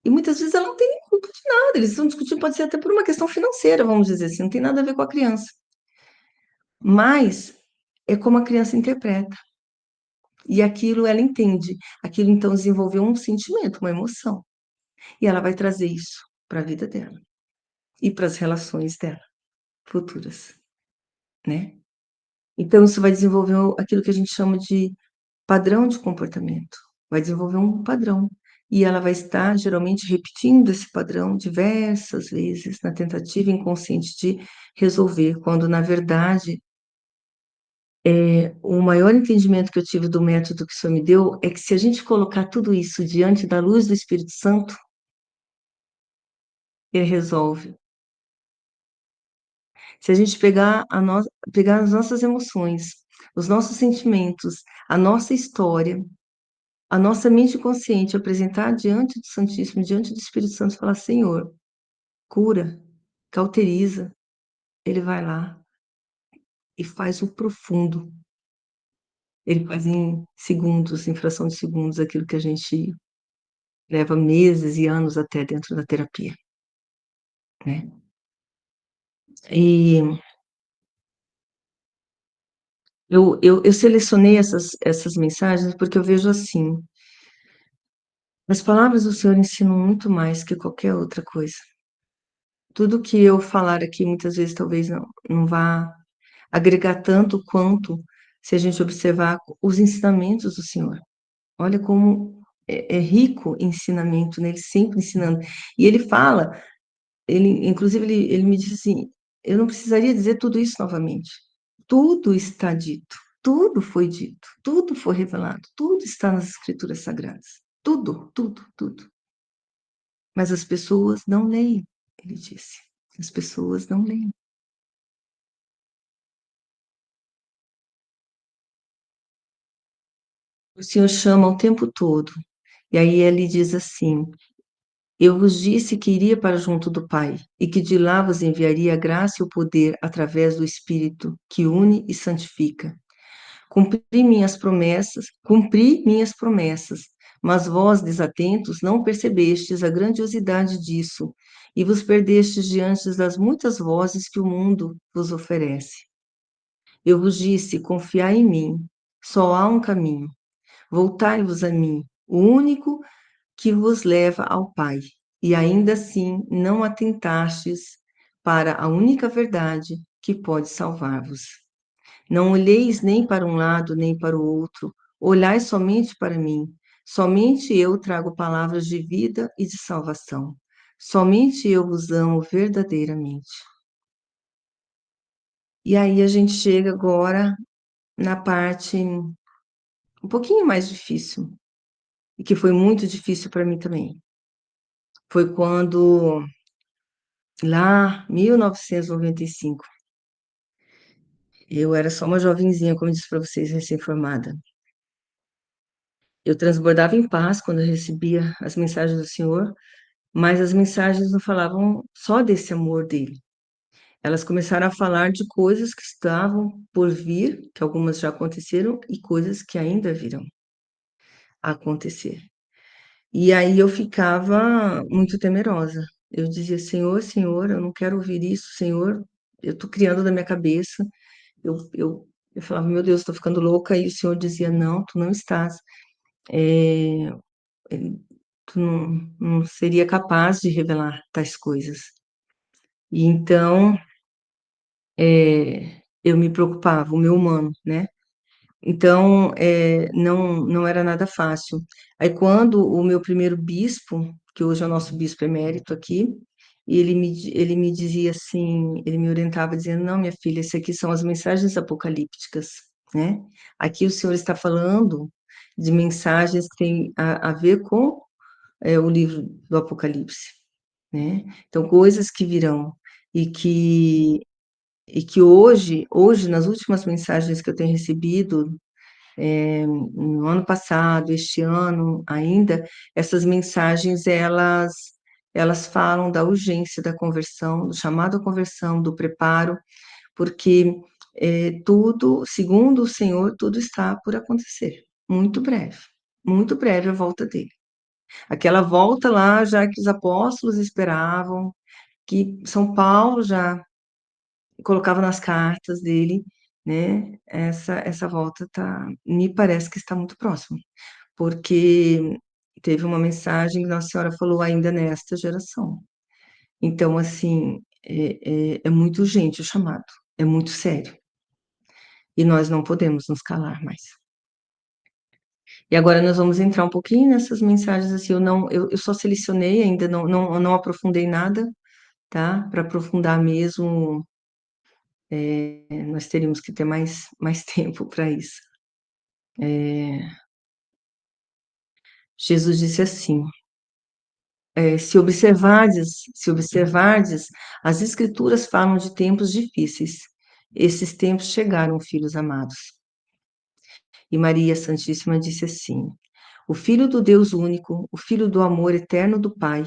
e muitas vezes ela não tem nem culpa de nada. Eles estão discutindo, pode ser até por uma questão financeira, vamos dizer assim, não tem nada a ver com a criança. Mas é como a criança interpreta. E aquilo ela entende. Aquilo então desenvolveu um sentimento, uma emoção. E ela vai trazer isso para a vida dela e para as relações dela futuras, né? Então isso vai desenvolver aquilo que a gente chama de padrão de comportamento. Vai desenvolver um padrão. E ela vai estar geralmente repetindo esse padrão diversas vezes na tentativa inconsciente de resolver, quando na verdade o maior entendimento que eu tive do método que o senhor me deu é que se a gente colocar tudo isso diante da luz do Espírito Santo, ele resolve. Se a gente pegar as nossas emoções, os nossos sentimentos, a nossa história, a nossa mente consciente, apresentar diante do Santíssimo, diante do Espírito Santo, e falar: Senhor, cura, cauteriza, ele vai lá e faz o profundo. Ele faz em segundos, em fração de segundos, aquilo que a gente leva meses e anos até dentro da terapia, né? E eu selecionei essas mensagens porque eu vejo assim, as palavras do Senhor ensinam muito mais que qualquer outra coisa. Tudo que eu falar aqui, muitas vezes, talvez não vá agregar tanto quanto se a gente observar os ensinamentos do Senhor. Olha como é rico ensinamento, né? Ele sempre ensinando. E ele fala, inclusive, ele me disse assim: eu não precisaria dizer tudo isso novamente. Tudo está dito, tudo foi dito, tudo foi revelado, tudo está nas Escrituras Sagradas. Tudo, tudo, tudo. Mas as pessoas não leem, ele disse. As pessoas não leem. O Senhor chama o tempo todo. E aí ele diz assim: eu vos disse que iria para junto do Pai, e que de lá vos enviaria a graça e o poder através do Espírito, que une e santifica. Cumpri minhas promessas, mas vós, desatentos, não percebestes a grandiosidade disso, e vos perdestes diante das muitas vozes que o mundo vos oferece. Eu vos disse: confiai em mim, só há um caminho. Voltai-vos a mim, o único que vos leva ao Pai, e ainda assim não atentastes para a única verdade que pode salvar-vos. Não olheis nem para um lado nem para o outro, olhai somente para mim. Somente eu trago palavras de vida e de salvação. Somente eu vos amo verdadeiramente. E aí a gente chega agora na parte um pouquinho mais difícil, e que foi muito difícil para mim também. Foi quando, lá, 1995, eu era só uma jovenzinha, como eu disse para vocês, recém-formada. Eu transbordava em paz quando eu recebia as mensagens do Senhor, mas as mensagens não falavam só desse amor dele. Elas começaram a falar de coisas que estavam por vir, que algumas já aconteceram, e coisas que ainda virão a acontecer. E aí eu ficava muito temerosa. Eu dizia: Senhor, Senhor, eu não quero ouvir isso, Senhor, eu estou criando na minha cabeça. Eu falava: meu Deus, estou ficando louca. E o Senhor dizia: não, tu não estás. É, tu não seria capaz de revelar tais coisas. E então, eu me preocupava, o meu humano, né? Então, não era nada fácil. Aí, quando o meu primeiro bispo, que hoje é o nosso bispo emérito aqui, e ele me dizia assim, ele me orientava dizendo: não, minha filha, isso aqui são as mensagens apocalípticas, né? Aqui o Senhor está falando de mensagens que têm a ver com o livro do Apocalipse, né? Então, coisas que virão e que hoje, nas últimas mensagens que eu tenho recebido, no ano passado, este ano ainda, essas mensagens, elas falam da urgência da conversão, do chamado à conversão, do preparo, porque tudo, segundo o Senhor, tudo está por acontecer, muito breve a volta dele. Aquela volta lá, já que os apóstolos esperavam, que São Paulo já colocava nas cartas dele, né? Essa volta me parece que está muito próxima, porque teve uma mensagem que Nossa Senhora falou: ainda nesta geração. Então, assim, é muito urgente o chamado, é muito sério, e nós não podemos nos calar mais. E agora nós vamos entrar um pouquinho nessas mensagens, assim, eu só selecionei, ainda não aprofundei nada, tá? Para aprofundar mesmo, nós teríamos que ter mais tempo para isso. Jesus disse assim: se observardes, as Escrituras falam de tempos difíceis. Esses tempos chegaram, filhos amados. E Maria Santíssima disse assim: o Filho do Deus único, o Filho do amor eterno do Pai,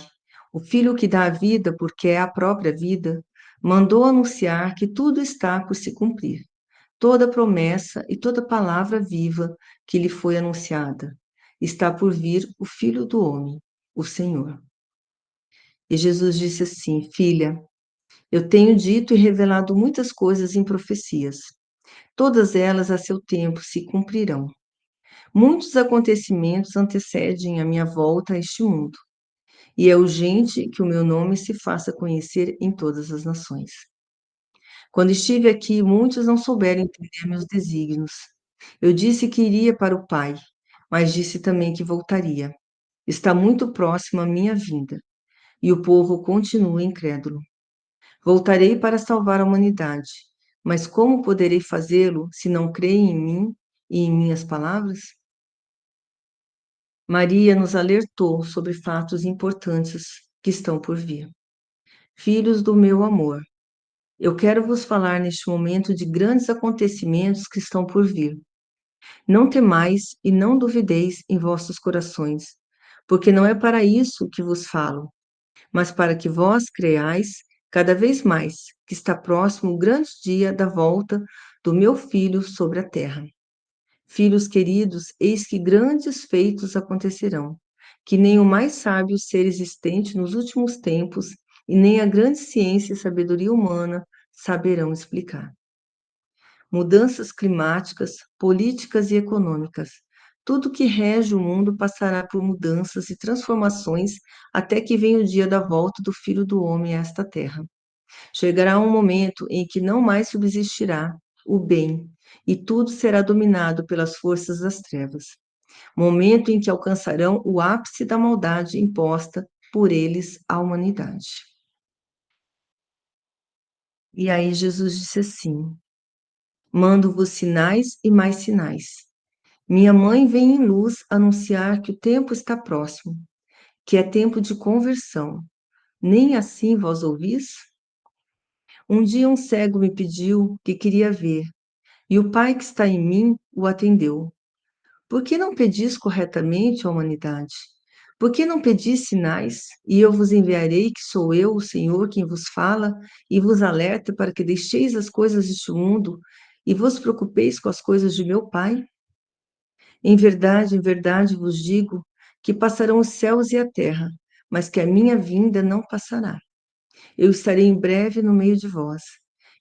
o Filho que dá a vida porque é a própria vida, mandou anunciar que tudo está por se cumprir. Toda promessa e toda palavra viva que lhe foi anunciada. Está por vir o Filho do homem, o Senhor. E Jesus disse assim: filha, eu tenho dito e revelado muitas coisas em profecias. Todas elas a seu tempo se cumprirão. Muitos acontecimentos antecedem a minha volta a este mundo, e é urgente que o meu nome se faça conhecer em todas as nações. Quando estive aqui, muitos não souberam entender meus desígnios. Eu disse que iria para o Pai, mas disse também que voltaria. Está muito próximo a minha vinda, e o povo continua incrédulo. Voltarei para salvar a humanidade, mas como poderei fazê-lo se não creem em mim e em minhas palavras? Maria nos alertou sobre fatos importantes que estão por vir. Filhos do meu amor, eu quero vos falar neste momento de grandes acontecimentos que estão por vir. Não temais e não duvideis em vossos corações, porque não é para isso que vos falo, mas para que vós creais cada vez mais que está próximo o grande dia da volta do meu Filho sobre a terra. Filhos queridos, eis que grandes feitos acontecerão, que nem o mais sábio ser existente nos últimos tempos e nem a grande ciência e sabedoria humana saberão explicar. Mudanças climáticas, políticas e econômicas. Tudo que rege o mundo passará por mudanças e transformações até que venha o dia da volta do Filho do Homem a esta terra. Chegará um momento em que não mais subsistirá o bem e tudo será dominado pelas forças das trevas. Momento em que alcançarão o ápice da maldade imposta por eles à humanidade. E aí Jesus disse assim: Mando-vos sinais e mais sinais. Minha mãe vem em luz anunciar que o tempo está próximo, que é tempo de conversão. Nem assim vós ouvis? Um dia um cego me pediu que queria ver, e o Pai que está em mim o atendeu. Por que não pedis corretamente à humanidade? Por que não pedis sinais? E eu vos enviarei que sou eu, o Senhor, quem vos fala e vos alerta para que deixeis as coisas deste mundo e vos preocupeis com as coisas de meu Pai? Em verdade vos digo que passarão os céus e a terra, mas que a minha vinda não passará. Eu estarei em breve no meio de vós,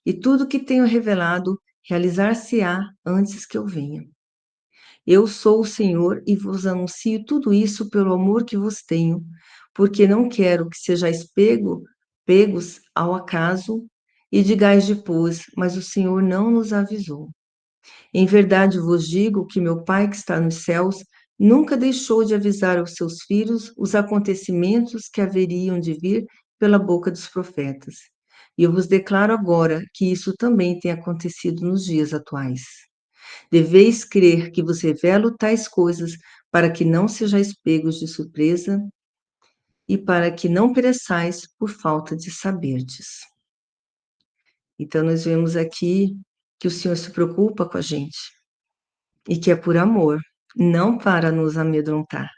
e tudo o que tenho revelado realizar-se-á antes que eu venha. Eu sou o Senhor e vos anuncio tudo isso pelo amor que vos tenho, porque não quero que sejais pegos ao acaso e digais depois, mas o Senhor não nos avisou. Em verdade vos digo que meu Pai que está nos céus nunca deixou de avisar aos seus filhos os acontecimentos que haveriam de vir pela boca dos profetas. E eu vos declaro agora que isso também tem acontecido nos dias atuais. Deveis crer que vos revelo tais coisas para que não sejais pegos de surpresa e para que não pereçais por falta de saberdes. Então, nós vemos aqui que o Senhor se preocupa com a gente e que é por amor, não para nos amedrontar.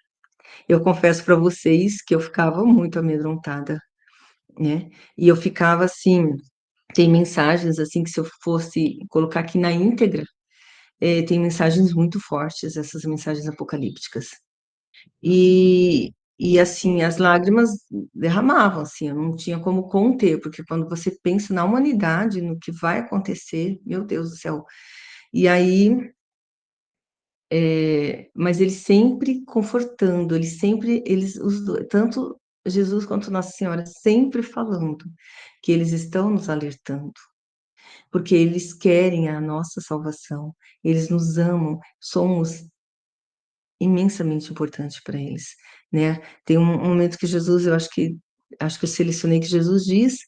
Eu confesso para vocês que eu ficava muito amedrontada, né? E eu ficava assim, tem mensagens assim que se eu fosse colocar aqui na íntegra, tem mensagens muito fortes, essas mensagens apocalípticas. E assim, as lágrimas derramavam, assim, eu não tinha como conter, porque quando você pensa na humanidade, no que vai acontecer, meu Deus do céu. E aí, mas ele sempre confortando, tanto Jesus quanto Nossa Senhora, sempre falando que eles estão nos alertando, porque eles querem a nossa salvação, eles nos amam, somos imensamente importante para eles, né? Tem um momento que Jesus, eu selecionei que Jesus diz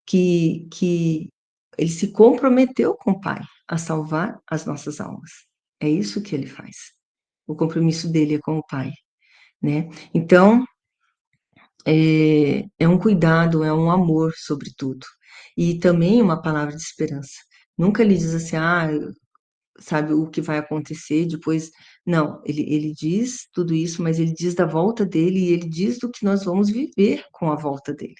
que ele se comprometeu com o Pai a salvar as nossas almas. É isso que ele faz. O compromisso dele é com o Pai, né? Então, é um cuidado, é um amor, sobretudo. E também uma palavra de esperança. Nunca ele diz assim, sabe o que vai acontecer depois. Não, ele diz tudo isso, mas ele diz da volta dele e ele diz do que nós vamos viver com a volta dele.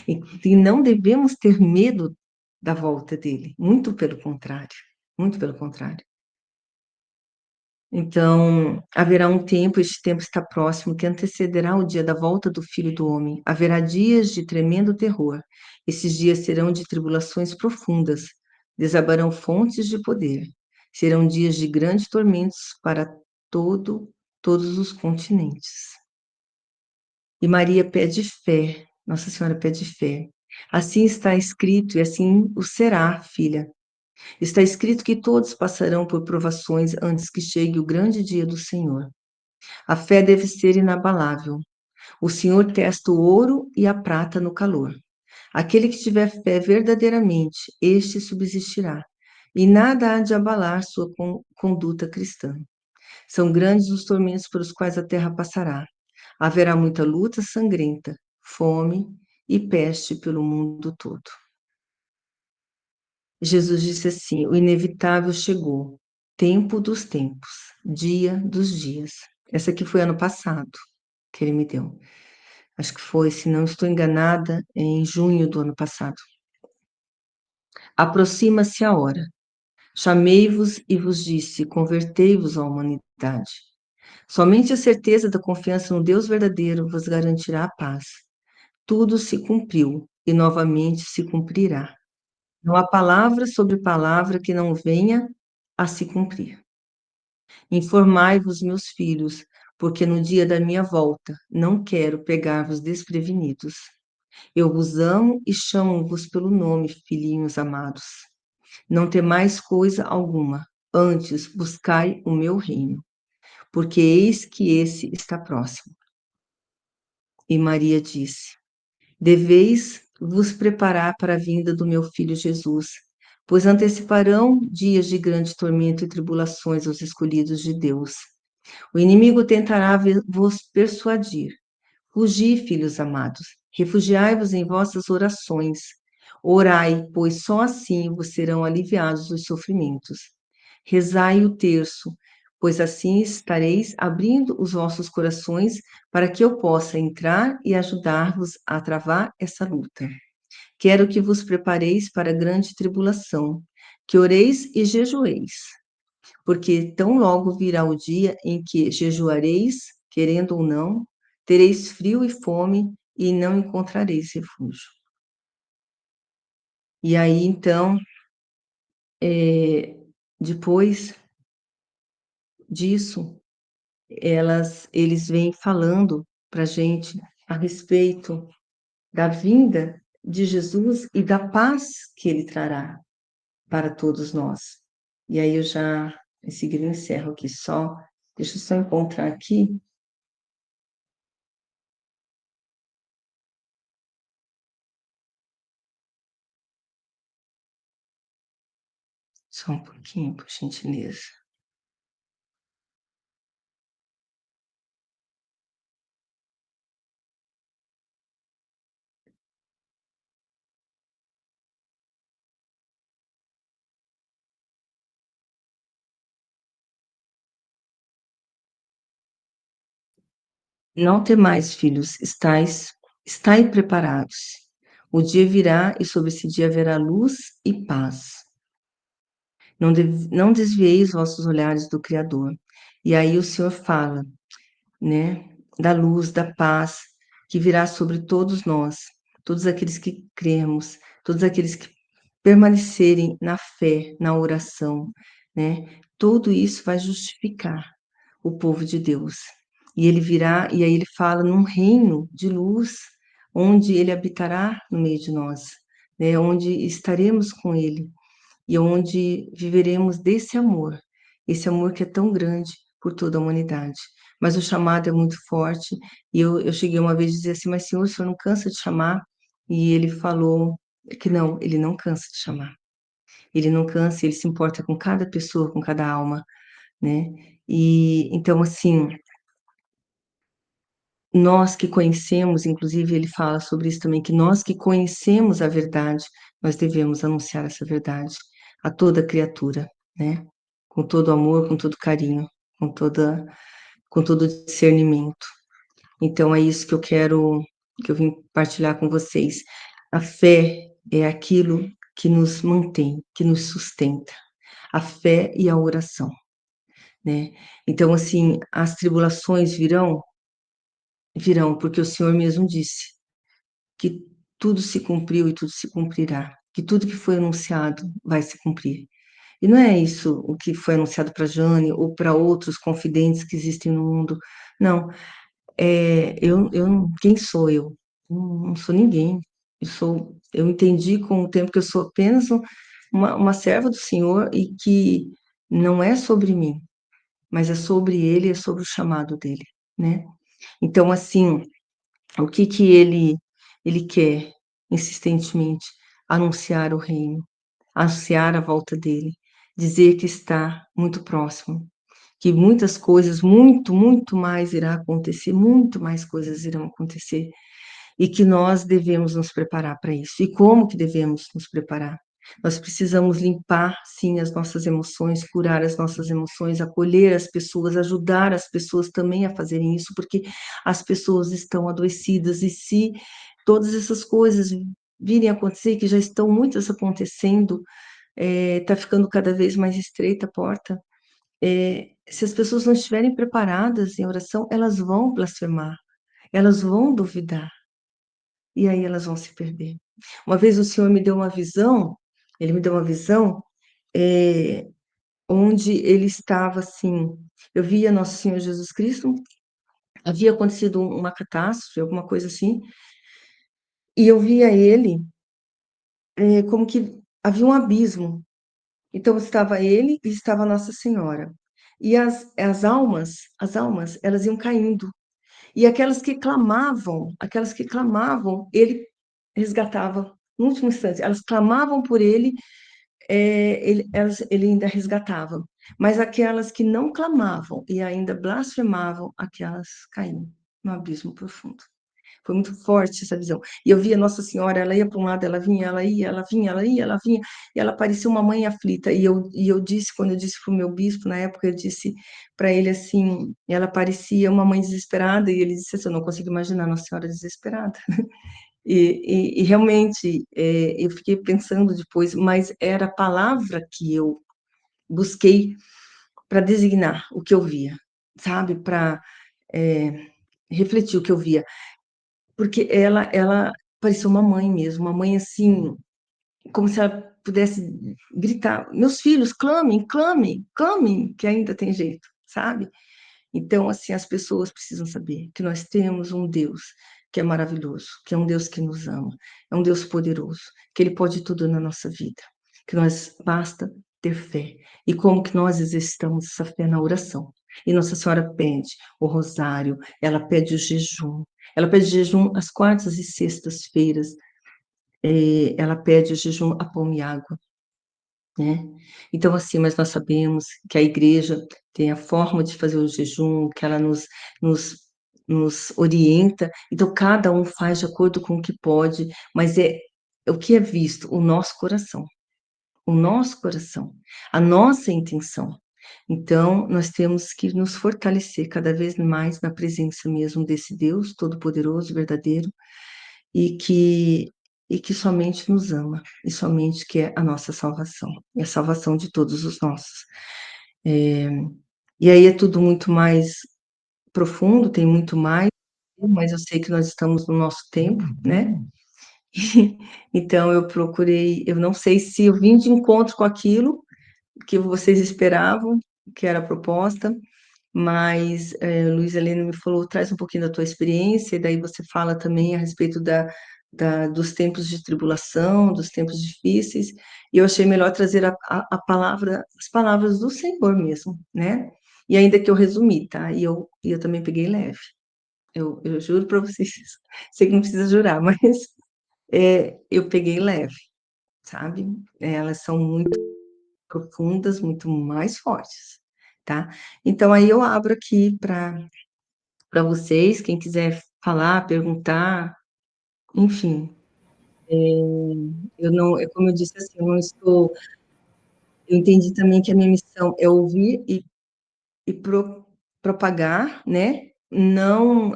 E não devemos ter medo da volta dele, muito pelo contrário, muito pelo contrário. Então, haverá um tempo, este tempo está próximo, que antecederá o dia da volta do Filho do Homem. Haverá dias de tremendo terror. Esses dias serão de tribulações profundas, desabarão fontes de poder. Serão dias de grandes tormentos para todos os continentes. E Maria pede fé, Nossa Senhora pede fé, Assim está escrito, e assim o será, filha. Está escrito que todos passarão por provações antes que chegue o grande dia do Senhor. A fé deve ser inabalável. O Senhor testa o ouro e a prata no calor. Aquele que tiver fé verdadeiramente, este subsistirá, e nada há de abalar sua conduta cristã. São grandes os tormentos pelos quais a terra passará. Haverá muita luta sangrenta, fome e peste pelo mundo todo. Jesus disse assim: o inevitável chegou, tempo dos tempos, dia dos dias. Essa aqui foi ano passado que ele me deu. Acho que foi, se não estou enganada, em junho do ano passado. Aproxima-se a hora. Chamei-vos e vos disse: convertei-vos à humanidade. Somente a certeza da confiança no Deus verdadeiro vos garantirá a paz. Tudo se cumpriu e novamente se cumprirá. Não há palavra sobre palavra que não venha a se cumprir. Informai-vos, meus filhos, porque no dia da minha volta não quero pegar-vos desprevenidos. Eu vos amo e chamo-vos pelo nome, filhinhos amados. Não temais coisa alguma, antes buscai o meu reino, porque eis que esse está próximo. E Maria disse: deveis vos preparar para a vinda do meu filho Jesus, pois anteciparão dias de grande tormento e tribulações aos escolhidos de Deus. O inimigo tentará vos persuadir. Fugi, filhos amados, refugiai-vos em vossas orações. Orai, pois só assim vos serão aliviados os sofrimentos. Rezai o terço, pois assim estareis abrindo os vossos corações para que eu possa entrar e ajudar-vos a travar essa luta. Quero que vos prepareis para a grande tribulação, que oreis e jejueis, porque tão logo virá o dia em que jejuareis, querendo ou não, tereis frio e fome e não encontrareis refúgio. E aí, então, depois disso, eles vêm falando para a gente a respeito da vinda de Jesus e da paz que ele trará para todos nós. E aí eu já, em seguida, eu encerro aqui só. Deixa eu só encontrar aqui. Só um pouquinho, por gentileza. Não temais, filhos, estai preparados. O dia virá e sobre esse dia haverá luz e paz. Não desvieis vossos olhares do Criador. E aí o Senhor fala, né, da luz, da paz que virá sobre todos nós, todos aqueles que cremos, todos aqueles que permanecerem na fé, na oração, né? Tudo isso vai justificar o povo de Deus. E ele virá, e aí ele fala num reino de luz, onde ele habitará no meio de nós, né? Onde estaremos com ele e onde viveremos desse amor, esse amor que é tão grande por toda a humanidade. Mas o chamado é muito forte, e eu cheguei uma vez a dizer assim, mas Senhor, o Senhor não cansa de chamar? E ele falou que não, ele não cansa de chamar. Ele não cansa, ele se importa com cada pessoa, com cada alma, né? E então, assim, nós que conhecemos, inclusive ele fala sobre isso também, que nós que conhecemos a verdade, nós devemos anunciar essa verdade a toda criatura, né? Com todo amor, com todo carinho, com todo discernimento. Então é isso que eu quero, que eu vim partilhar com vocês. A fé é aquilo que nos mantém, que nos sustenta. A fé e a oração, né? Então, assim, as tribulações virão, porque o Senhor mesmo disse que tudo se cumpriu e tudo se cumprirá, que tudo que foi anunciado vai se cumprir. E não é isso o que foi anunciado para Jane ou para outros confidentes que existem no mundo. Não, quem sou eu? Não sou ninguém. Eu entendi com o tempo que eu sou apenas uma serva do Senhor e que não é sobre mim, mas é sobre Ele, é sobre o chamado dele, né? Então, assim, o que que ele quer insistentemente? Anunciar o reino, anunciar a volta dele, dizer que está muito próximo, que muitas coisas, muito mais irá acontecer, muito mais coisas irão acontecer, e que nós devemos nos preparar para isso. E como que devemos nos preparar? Nós precisamos limpar, sim, as nossas emoções, curar as nossas emoções, acolher as pessoas, ajudar as pessoas também a fazerem isso, porque as pessoas estão adoecidas, e se todas essas coisas virem a acontecer, que já estão muitas acontecendo, está ficando cada vez mais estreita a porta, se as pessoas não estiverem preparadas em oração, elas vão blasfemar, elas vão duvidar, e aí elas vão se perder. Uma vez o Senhor me deu uma visão, ele me deu uma visão, é, onde ele estava assim, eu via Nosso Senhor Jesus Cristo, havia acontecido uma catástrofe, alguma coisa assim, e eu via ele como que havia um abismo. Então estava ele e estava Nossa Senhora. E as almas, elas iam caindo. E aquelas que clamavam, ele resgatava no último instante. Elas clamavam por ele, ele ainda resgatava. Mas aquelas que não clamavam e ainda blasfemavam, aquelas caíam no abismo profundo. Foi muito forte essa visão. E eu via Nossa Senhora, ela ia para um lado, ela vinha, ela ia, ela vinha, ela ia, ela vinha, e ela parecia uma mãe aflita. E eu disse, quando eu disse para o meu bispo, na época, eu disse para ele assim, ela parecia uma mãe desesperada, e ele disse assim, eu não consigo imaginar Nossa Senhora desesperada. E realmente, eu fiquei pensando depois, mas era a palavra que eu busquei para designar o que eu via, sabe? Para refletir o que eu via, porque ela parecia uma mãe mesmo, uma mãe assim, como se ela pudesse gritar: meus filhos, clamem, clamem, clamem, que ainda tem jeito, sabe? Então, assim, as pessoas precisam saber que nós temos um Deus que é maravilhoso, que é um Deus que nos ama, é um Deus poderoso, que Ele pode tudo na nossa vida, que nós basta ter fé. E como que nós exercitamos essa fé na oração? E Nossa Senhora pede o rosário, ela pede jejum às quartas e sextas-feiras, ela pede o jejum a pão e água, né? Então, assim, mas nós sabemos que a igreja tem a forma de fazer o jejum, que ela nos, nos orienta, então cada um faz de acordo com o que pode, mas é o que é visto, o nosso coração, a nossa intenção. Então, nós temos que nos fortalecer cada vez mais na presença mesmo desse Deus todo-poderoso, verdadeiro, e que somente nos ama, e somente quer a nossa salvação, e a salvação de todos os nossos. E aí é tudo muito mais profundo, tem muito mais, mas eu sei que nós estamos no nosso tempo, né? Então eu não sei se eu vim de encontro com aquilo que vocês esperavam, que era a proposta, mas Luiz Helena me falou, traz um pouquinho da tua experiência, e daí você fala também a respeito dos tempos de tribulação, dos tempos difíceis, e eu achei melhor trazer a palavra, as palavras do Senhor mesmo, né? E ainda que eu resumi, tá? E eu também peguei leve. Eu juro para vocês, sei que não precisa jurar, mas eu peguei leve, sabe? Elas são muito profundas, muito mais fortes, tá? Então aí eu abro aqui para vocês, quem quiser falar, perguntar, enfim. Eu não, como eu disse assim, eu entendi também que a minha missão é ouvir e propagar, né? Não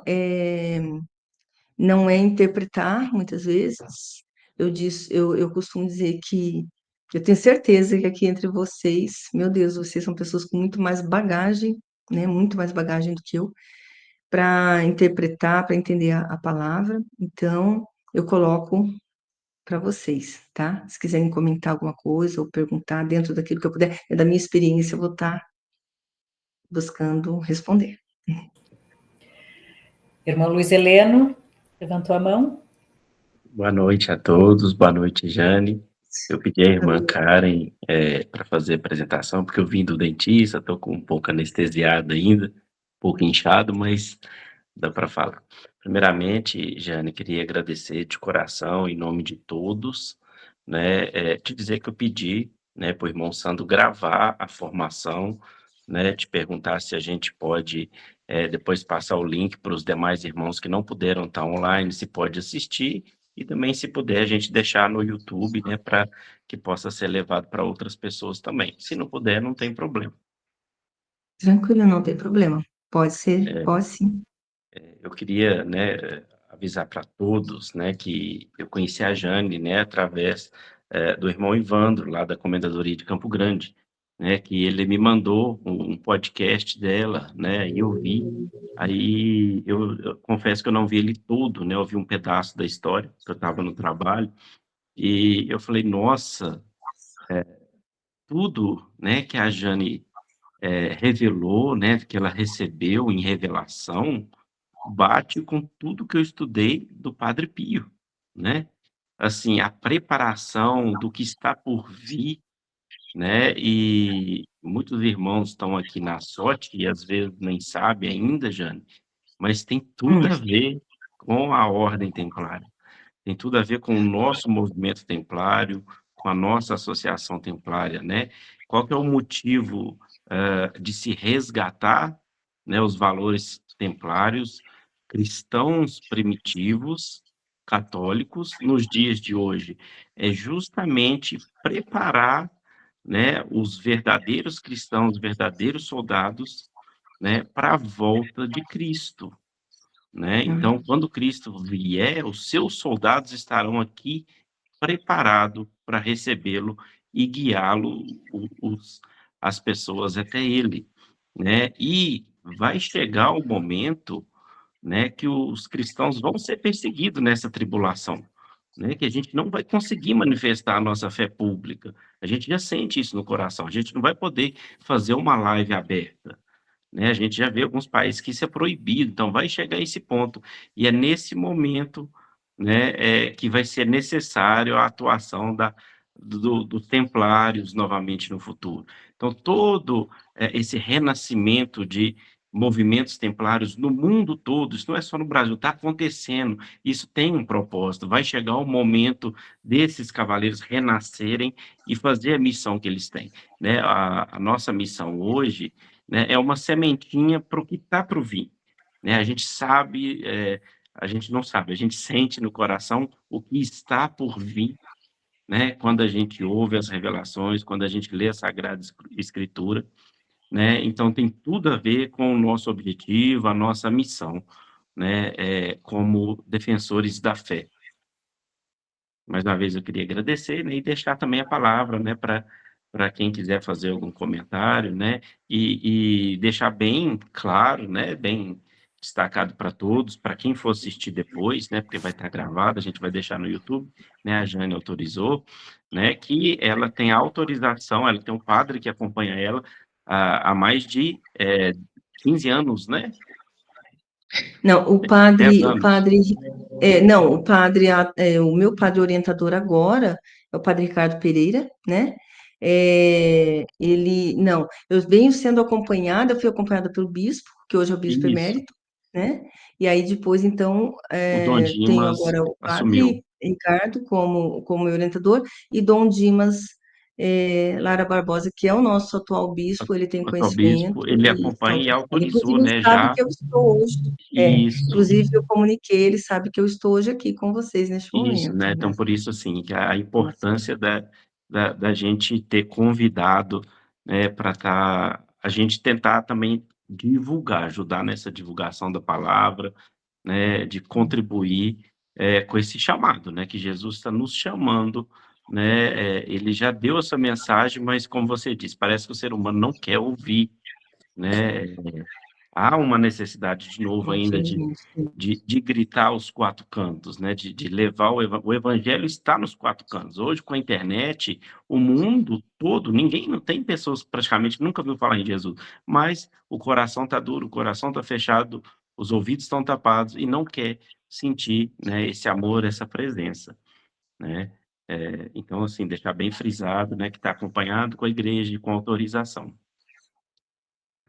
é interpretar, muitas vezes. Eu costumo dizer que eu tenho certeza que aqui entre vocês, meu Deus, vocês são pessoas com muito mais bagagem, né? Muito mais bagagem do que eu, para interpretar, para entender a palavra. Então, eu coloco para vocês, tá? Se quiserem comentar alguma coisa ou perguntar dentro daquilo que eu puder, é da minha experiência, eu vou estar buscando responder. Irmão Luiz Heleno, levantou a mão. Boa noite a todos, boa noite, Jane. Eu pedi à irmã Karen para fazer a apresentação, porque eu vim do dentista, estou com um pouco anestesiado ainda, um pouco inchado, mas dá para falar. Primeiramente, Jane, queria agradecer de coração, em nome de todos, né, te dizer que eu pedi, né, para o irmão Sandro gravar a formação, né, te perguntar se a gente pode depois passar o link para os demais irmãos que não puderam estar online, se pode assistir, e também, se puder, a gente deixar no YouTube, né, para que possa ser levado para outras pessoas também. Se não puder, não tem problema. Tranquilo, não tem problema. Pode ser, É, pode sim. eu queria, né, avisar para todos, né, que eu conheci a Jane, né, através do irmão Ivandro, lá da Comendadoria de Campo Grande, né, que ele me mandou um podcast dela, né, e eu vi. Aí eu confesso que eu não vi ele todo, né, eu vi um pedaço da história, que eu estava no trabalho, e eu falei, nossa, tudo, né, que a Jane revelou, né, que ela recebeu em revelação, bate com tudo que eu estudei do Padre Pio, né? Assim, a preparação do que está por vir, né? E muitos irmãos estão aqui na sorte e às vezes nem sabem ainda, Jane, mas tem tudo Hum, a ver com a ordem templária. Tem tudo a ver com o nosso movimento templário, com a nossa associação templária, né? Qual que é o motivo de se resgatar, né, os valores templários cristãos primitivos, católicos, nos dias de hoje? É justamente preparar, né, os verdadeiros cristãos, os verdadeiros soldados, né, para a volta de Cristo, né? hum, Então, quando Cristo vier, os seus soldados estarão aqui preparados para recebê-lo e guiá-lo, as pessoas até ele, né? E vai chegar o momento, né, que os cristãos vão ser perseguidos nessa tribulação, né? Que a gente não vai conseguir manifestar a nossa fé pública. A gente já sente isso no coração. A gente não vai poder fazer uma live aberta, né? A gente já vê alguns países que isso é proibido, então vai chegar a esse ponto. E é nesse momento, né, que vai ser necessário a atuação dos templários novamente no futuro. Então, todo esse renascimento de movimentos templários no mundo todo, isso não é só no Brasil, está acontecendo, isso tem um propósito, vai chegar o momento desses cavaleiros renascerem e fazer a missão que eles têm, né? A nossa missão hoje, né, é uma sementinha para o que está para vir, né? A gente sabe, a gente não sabe, a gente sente no coração o que está por vir, né? Quando a gente ouve as revelações, quando a gente lê a Sagrada Escritura, né? Então tem tudo a ver com o nosso objetivo, a nossa missão, né? Como defensores da fé. Mais uma vez eu queria agradecer, né, e deixar também a palavra, né, para quem quiser fazer algum comentário, né, e deixar bem claro, né, bem destacado para todos, para quem for assistir depois, né, porque vai estar gravado, a gente vai deixar no YouTube, né, a Jane autorizou, né, que ela tem autorização, ela tem um padre que acompanha ela há mais de 15 anos, né, Não, 10 anos. não, o meu padre orientador agora é o padre Ricardo Pereira, né? Não, eu venho sendo acompanhada, eu fui acompanhada pelo bispo, que hoje é o bispo Isso. emérito, né? E aí depois, então, O Dom tenho Dimas agora o assumiu. padre Ricardo como meu orientador e Dom Dimas Lara Barbosa, que é o nosso atual bispo, ele tem O atual conhecimento bispo, ele e então, acompanha e autorizou, inclusive ele né, sabe já que eu estou hoje, isso, inclusive eu comuniquei, ele sabe que eu estou hoje aqui com vocês neste isso, momento, né, né? então por isso, assim, que a importância da gente ter convidado, né, para a gente tentar também divulgar, ajudar nessa divulgação da palavra, né, de contribuir com esse chamado, né, que Jesus está nos chamando, né, ele já deu essa mensagem, mas como você disse, parece que o ser humano não quer ouvir, né, há uma necessidade, de novo, ainda Infelizmente, sim. de gritar aos quatro cantos, né? De levar o evangelho está nos quatro cantos. Hoje, com a internet, o mundo todo, ninguém, não tem pessoas praticamente que nunca viu falar em Jesus, mas o coração está duro, o coração está fechado, os ouvidos estão tapados e não quer sentir, né, esse amor, essa presença, né? Então, assim, deixar bem frisado, né, que está acompanhado com a igreja e com autorização.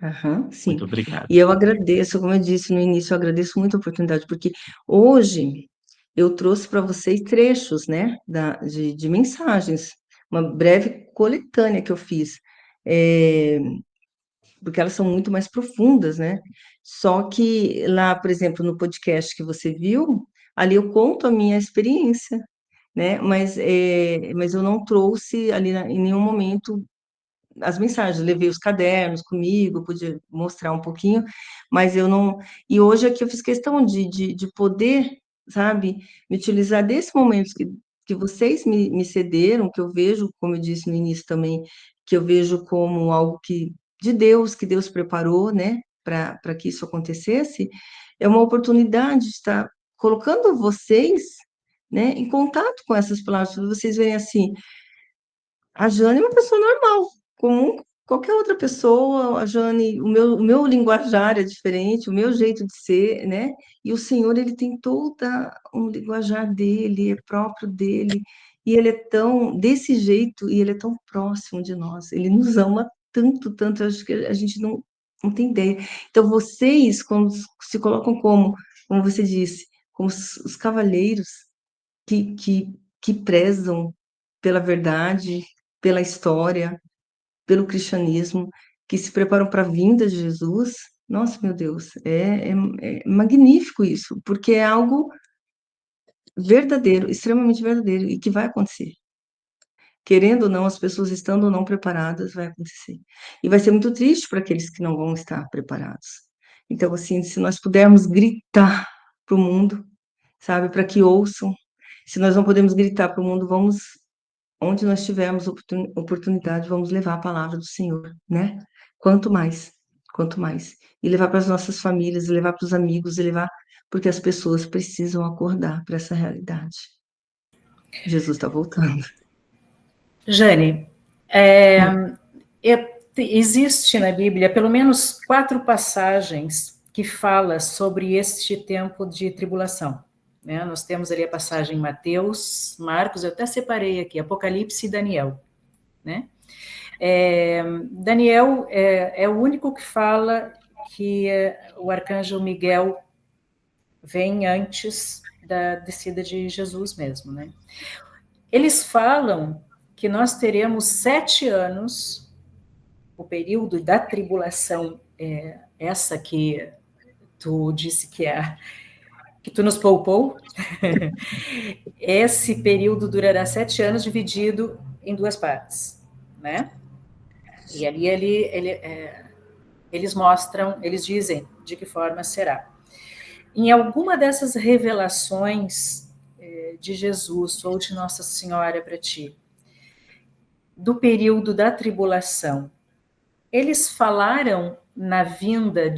Aham, Muito sim. obrigado. E eu agradeço, como eu disse no início, eu agradeço muito a oportunidade, porque hoje eu trouxe para vocês trechos, né, de mensagens, uma breve coletânea que eu fiz, é, porque elas são muito mais profundas, né? Só que lá, por exemplo, no podcast que você viu, ali eu conto a minha experiência, né? Mas eu não trouxe ali em nenhum momento as mensagens, levei os cadernos comigo, pude mostrar um pouquinho, mas eu não. E hoje aqui eu fiz questão de poder, sabe, me utilizar desse momento que vocês me cederam, que eu vejo, como eu disse no início também, que eu vejo como algo que Deus preparou, né, para que isso acontecesse, é uma oportunidade de estar colocando vocês, né, em contato com essas palavras, para vocês verem assim, a Jane é uma pessoa normal, comum, qualquer outra pessoa. A Jane, o meu linguajar é diferente, o meu jeito de ser, né? E o Senhor, ele tem toda um linguajar dele, é próprio dele, e ele é tão desse jeito, e ele é tão próximo de nós. Ele nos ama tanto, tanto, eu acho que a gente não tem ideia. Então, vocês, quando se colocam como você disse, como os cavalheiros que, que, que prezam pela verdade, pela história, pelo cristianismo, que se preparam para a vinda de Jesus. Nossa, meu Deus, é magnífico isso, porque é algo verdadeiro, extremamente verdadeiro, e que vai acontecer. Querendo ou não, as pessoas estando ou não preparadas, vai acontecer. E vai ser muito triste para aqueles que não vão estar preparados. Então, assim, se nós pudermos gritar para o mundo, sabe, para que ouçam, se nós não podemos gritar para o mundo, vamos onde nós tivermos oportunidade, vamos levar a palavra do Senhor, né? Quanto mais, quanto mais. E levar para as nossas famílias, e levar para os amigos, e levar, porque as pessoas precisam acordar para essa realidade. Jesus está voltando. Jane, existe na Bíblia pelo menos 4 passagens que fala sobre este tempo de tribulação. Né? Nós temos ali a passagem em Mateus, Marcos, eu até separei aqui, Apocalipse e Daniel. Né? Daniel é o único que fala que o arcanjo Miguel vem antes da descida de Jesus mesmo. Né? Eles falam que nós teremos 7 anos, o período da tribulação, essa que tu disse que tu nos poupou. Esse período durará 7 anos, dividido em 2 partes, né? E ali eles mostram, eles dizem de que forma será. Em alguma dessas revelações de Jesus ou de Nossa Senhora para ti, do período da tribulação, eles falaram na vinda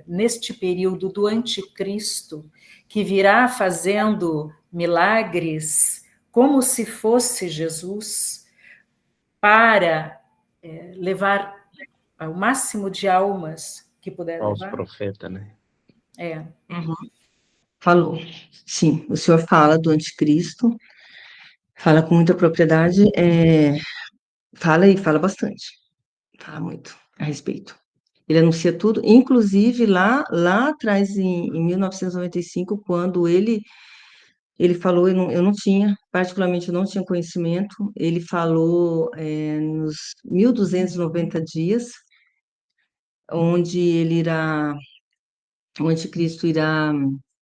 neste período do anticristo, que virá fazendo milagres como se fosse Jesus, para levar o máximo de almas que puder Falso levar? profeta, né? Uhum. Falou. Sim, o senhor fala do anticristo, fala com muita propriedade, fala e fala bastante, fala muito a respeito. Ele anuncia tudo, inclusive lá atrás, em 1995, quando ele falou, eu não tinha, particularmente eu não tinha conhecimento, ele falou nos 1290 dias, onde o anticristo irá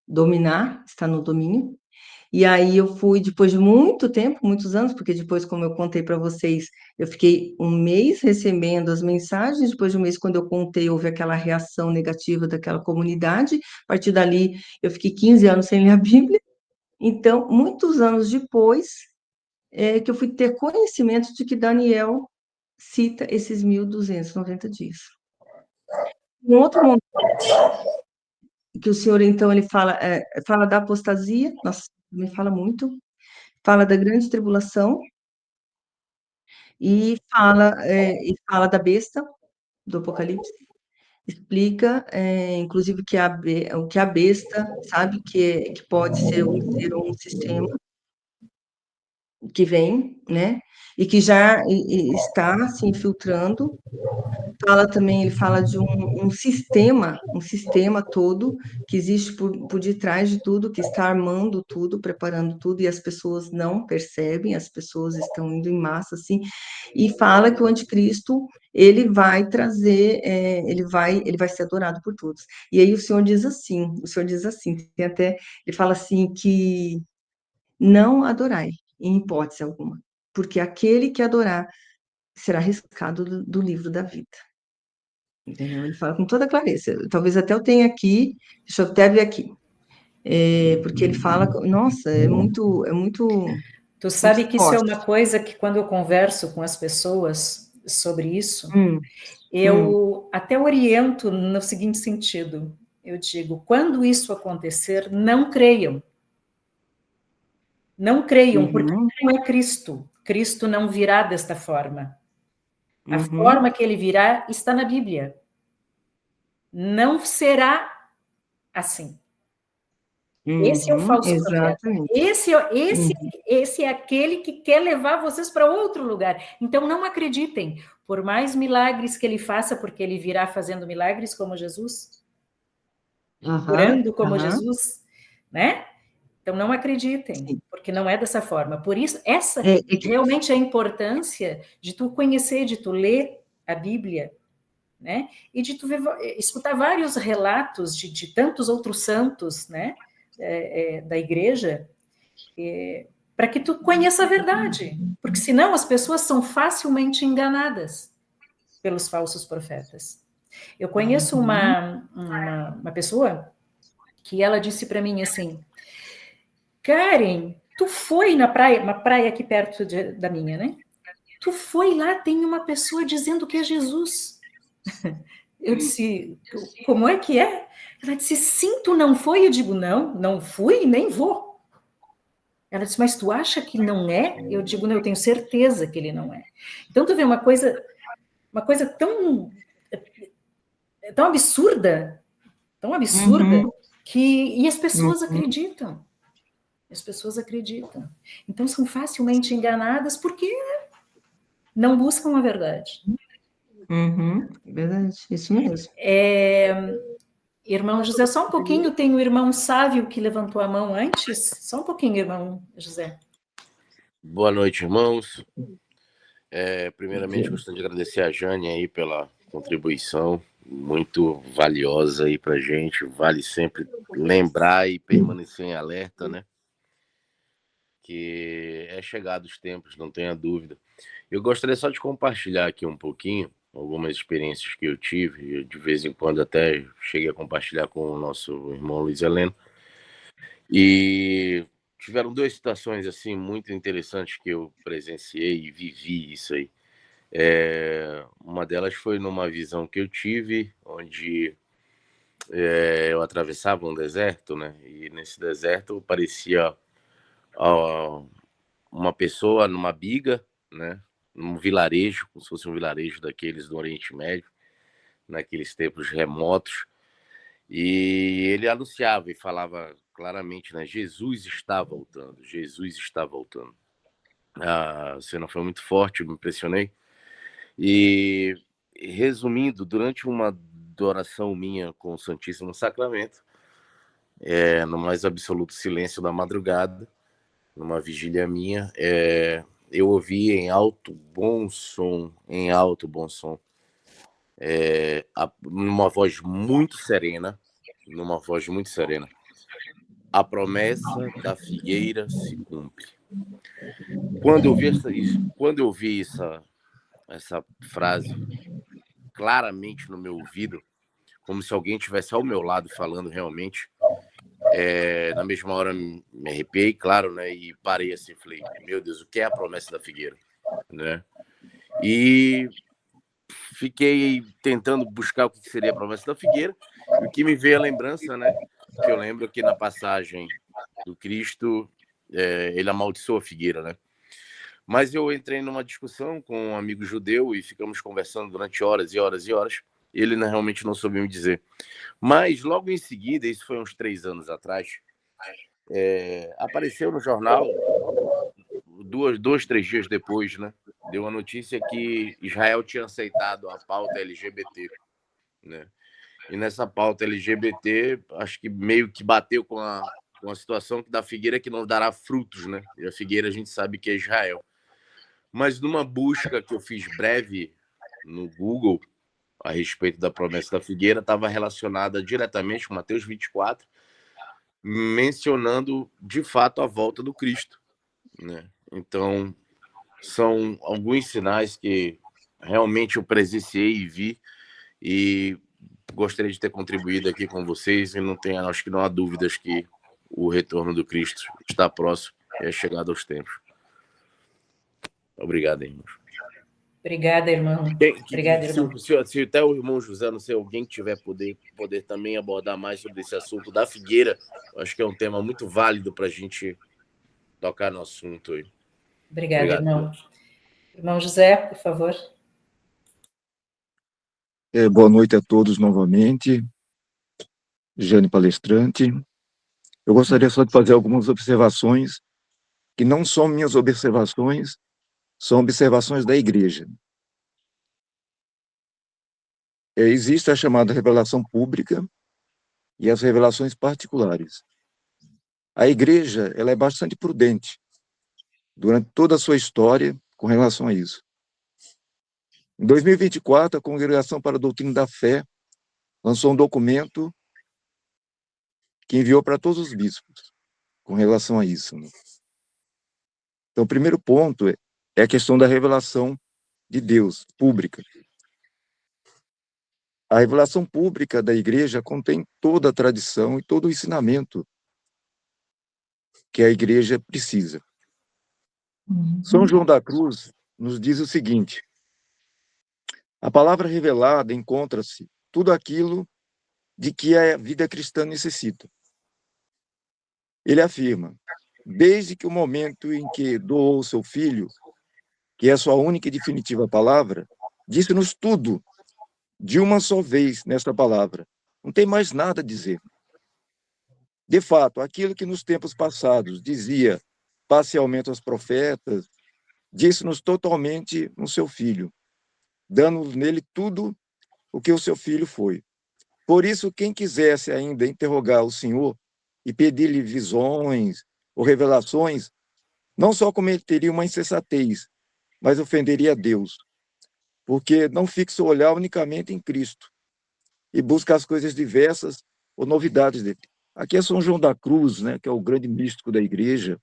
dominar, está no domínio. E aí eu fui, depois de muito tempo, muitos anos, porque depois, como eu contei para vocês, eu fiquei um mês recebendo as mensagens, depois de um mês, quando eu contei, houve aquela reação negativa daquela comunidade, a partir dali eu fiquei 15 anos sem ler a Bíblia, então, muitos anos depois, que eu fui ter conhecimento de que Daniel cita esses 1290 dias. Um outro momento que o senhor, então, ele fala da apostasia, nossa, me fala muito, fala da grande tribulação, e fala da besta, do Apocalipse, explica, inclusive, o que a besta sabe que pode ser um ser ou um sistema que vem, né? E que já está se infiltrando. Fala também, ele fala de um sistema todo que existe por detrás de tudo, que está armando tudo, preparando tudo, e as pessoas não percebem, as pessoas estão indo em massa, assim, e fala que o anticristo, ele vai trazer, ele vai ser adorado por todos. E aí o Senhor diz assim, tem até, ele fala assim que não adorai, em hipótese alguma, porque aquele que adorar será riscado do livro da vida. Entendeu? Ele fala com toda clareza. Talvez até eu tenha aqui, deixa eu até ver aqui. Porque ele fala, nossa, Tu muito sabe que isso é uma forte. coisa que quando eu converso com as pessoas sobre isso, Hum, hum, eu até oriento no seguinte sentido. Eu digo, quando isso acontecer, não creiam. Não creiam, porque uhum, não é Cristo. Cristo não virá desta forma. A uhum, forma que ele virá está na Bíblia. Não será assim. Esse é o uhum, falso profeta. exatamente. Esse é aquele que quer levar vocês para outro lugar. Então não acreditem. Por mais milagres que ele faça, porque ele virá fazendo milagres como Jesus, Aham, curando como aham, Jesus, né? Então não acreditem, sim. porque não é dessa forma. Por isso, essa É que, realmente é a importância de tu conhecer, de tu ler a Bíblia, né? E de tu escutar vários relatos de tantos outros santos, né? Da igreja, para que tu conheça a verdade, porque senão as pessoas são facilmente enganadas pelos falsos profetas. Eu conheço uhum, uma pessoa que ela disse para mim assim, Karen, tu foi na praia, uma praia aqui perto da minha, né? Tu foi lá, tem uma pessoa dizendo que é Jesus. Eu disse, como é que é? Ela disse, sim, tu não foi? Eu digo, não, não fui, nem vou. Ela disse, mas tu acha que não é? Eu digo, não, eu tenho certeza que ele não é. Então tu vê uma coisa tão absurda, uhum, e as pessoas uhum, acreditam. As pessoas acreditam. Então são facilmente enganadas porque não buscam a verdade. uhum, verdade, isso mesmo. Irmão José, só um pouquinho, tem o irmão Sávio que levantou a mão antes. Só um pouquinho, irmão José. Boa noite, irmãos. Primeiramente, gostaria de agradecer a Jane aí pela contribuição, muito valiosa aí pra gente. Vale sempre lembrar e permanecer em alerta, né? Que é chegado os tempos, não tenha dúvida. Eu gostaria só de compartilhar aqui um pouquinho algumas experiências que eu tive, de vez em quando até cheguei a compartilhar com o nosso irmão Luiz Heleno. E tiveram duas situações assim muito interessantes que eu presenciei e vivi isso aí. Uma delas foi numa visão que eu tive, onde eu atravessava um deserto, né? E nesse deserto parecia uma pessoa numa biga, né? Num vilarejo, como se fosse um vilarejo daqueles do Oriente Médio, naqueles tempos remotos. E ele anunciava e falava claramente, né? Jesus está voltando, Jesus está voltando. A cena foi muito forte, eu me impressionei. E, resumindo, durante uma adoração minha com o Santíssimo Sacramento, no mais absoluto silêncio da madrugada, numa vigília minha, eu ouvi em alto bom som, numa voz muito serena, a promessa da figueira se cumpre. Quando eu vi essa frase claramente no meu ouvido, como se alguém estivesse ao meu lado falando realmente, na mesma hora me arrepiei, claro, né? E parei assim, falei, meu Deus, o que é a promessa da figueira, né? E fiquei tentando buscar o que seria a promessa da figueira, e o que me veio a lembrança, né? Que eu lembro que na passagem do Cristo, ele amaldiçoou a figueira, né? Mas eu entrei numa discussão com um amigo judeu e ficamos conversando durante horas e horas e horas. ele realmente não soube me dizer. Mas logo em seguida, isso foi uns 3 anos atrás, apareceu no jornal, 3 dias depois, né? Deu a notícia que Israel tinha aceitado a pauta LGBT, né? E nessa pauta LGBT, acho que meio que bateu com a situação da figueira que não dará frutos, né? E a figueira a gente sabe que é Israel. Mas numa busca que eu fiz breve no Google a respeito da promessa da figueira, estava relacionada diretamente com Mateus 24, mencionando de fato a volta do Cristo, né? Então, são alguns sinais que realmente eu presenciei e vi, e gostaria de ter contribuído aqui com vocês, e acho que não há dúvidas que o retorno do Cristo está próximo e é chegado aos tempos. Obrigado, irmãos. Obrigada, irmão. Obrigada, irmão. Se até o irmão José, não sei, alguém que tiver poder também abordar mais sobre esse assunto da figueira, acho que é um tema muito válido para a gente tocar no assunto aí. Obrigada, irmão. Irmão José, por favor. Boa noite a todos novamente. Jane palestrante. Eu gostaria só de fazer algumas observações, que não são minhas observações, são observações da igreja. Existe a chamada revelação pública e as revelações particulares. A igreja, ela é bastante prudente durante toda a sua história com relação a isso. Em 2024, a Congregação para a Doutrina da Fé lançou um documento que enviou para todos os bispos com relação a isso, né? Então, o primeiro ponto é a questão da revelação de Deus, pública. A revelação pública da igreja contém toda a tradição e todo o ensinamento que a igreja precisa. São João da Cruz nos diz o seguinte: a palavra revelada encontra-se tudo aquilo de que a vida cristã necessita. Ele afirma: desde que o momento em que doou seu filho, que é a sua única e definitiva palavra, disse-nos tudo de uma só vez nesta palavra. Não tem mais nada a dizer. De fato, aquilo que nos tempos passados dizia parcialmente aos profetas, disse-nos totalmente no seu filho, dando nele tudo o que o seu filho foi. Por isso, quem quisesse ainda interrogar o Senhor e pedir-lhe visões ou revelações, não só cometeria uma insensatez, mas ofenderia a Deus, porque não fixa o olhar unicamente em Cristo e busca as coisas diversas ou novidades dele. Aqui é São João da Cruz, né, que é o grande místico da igreja,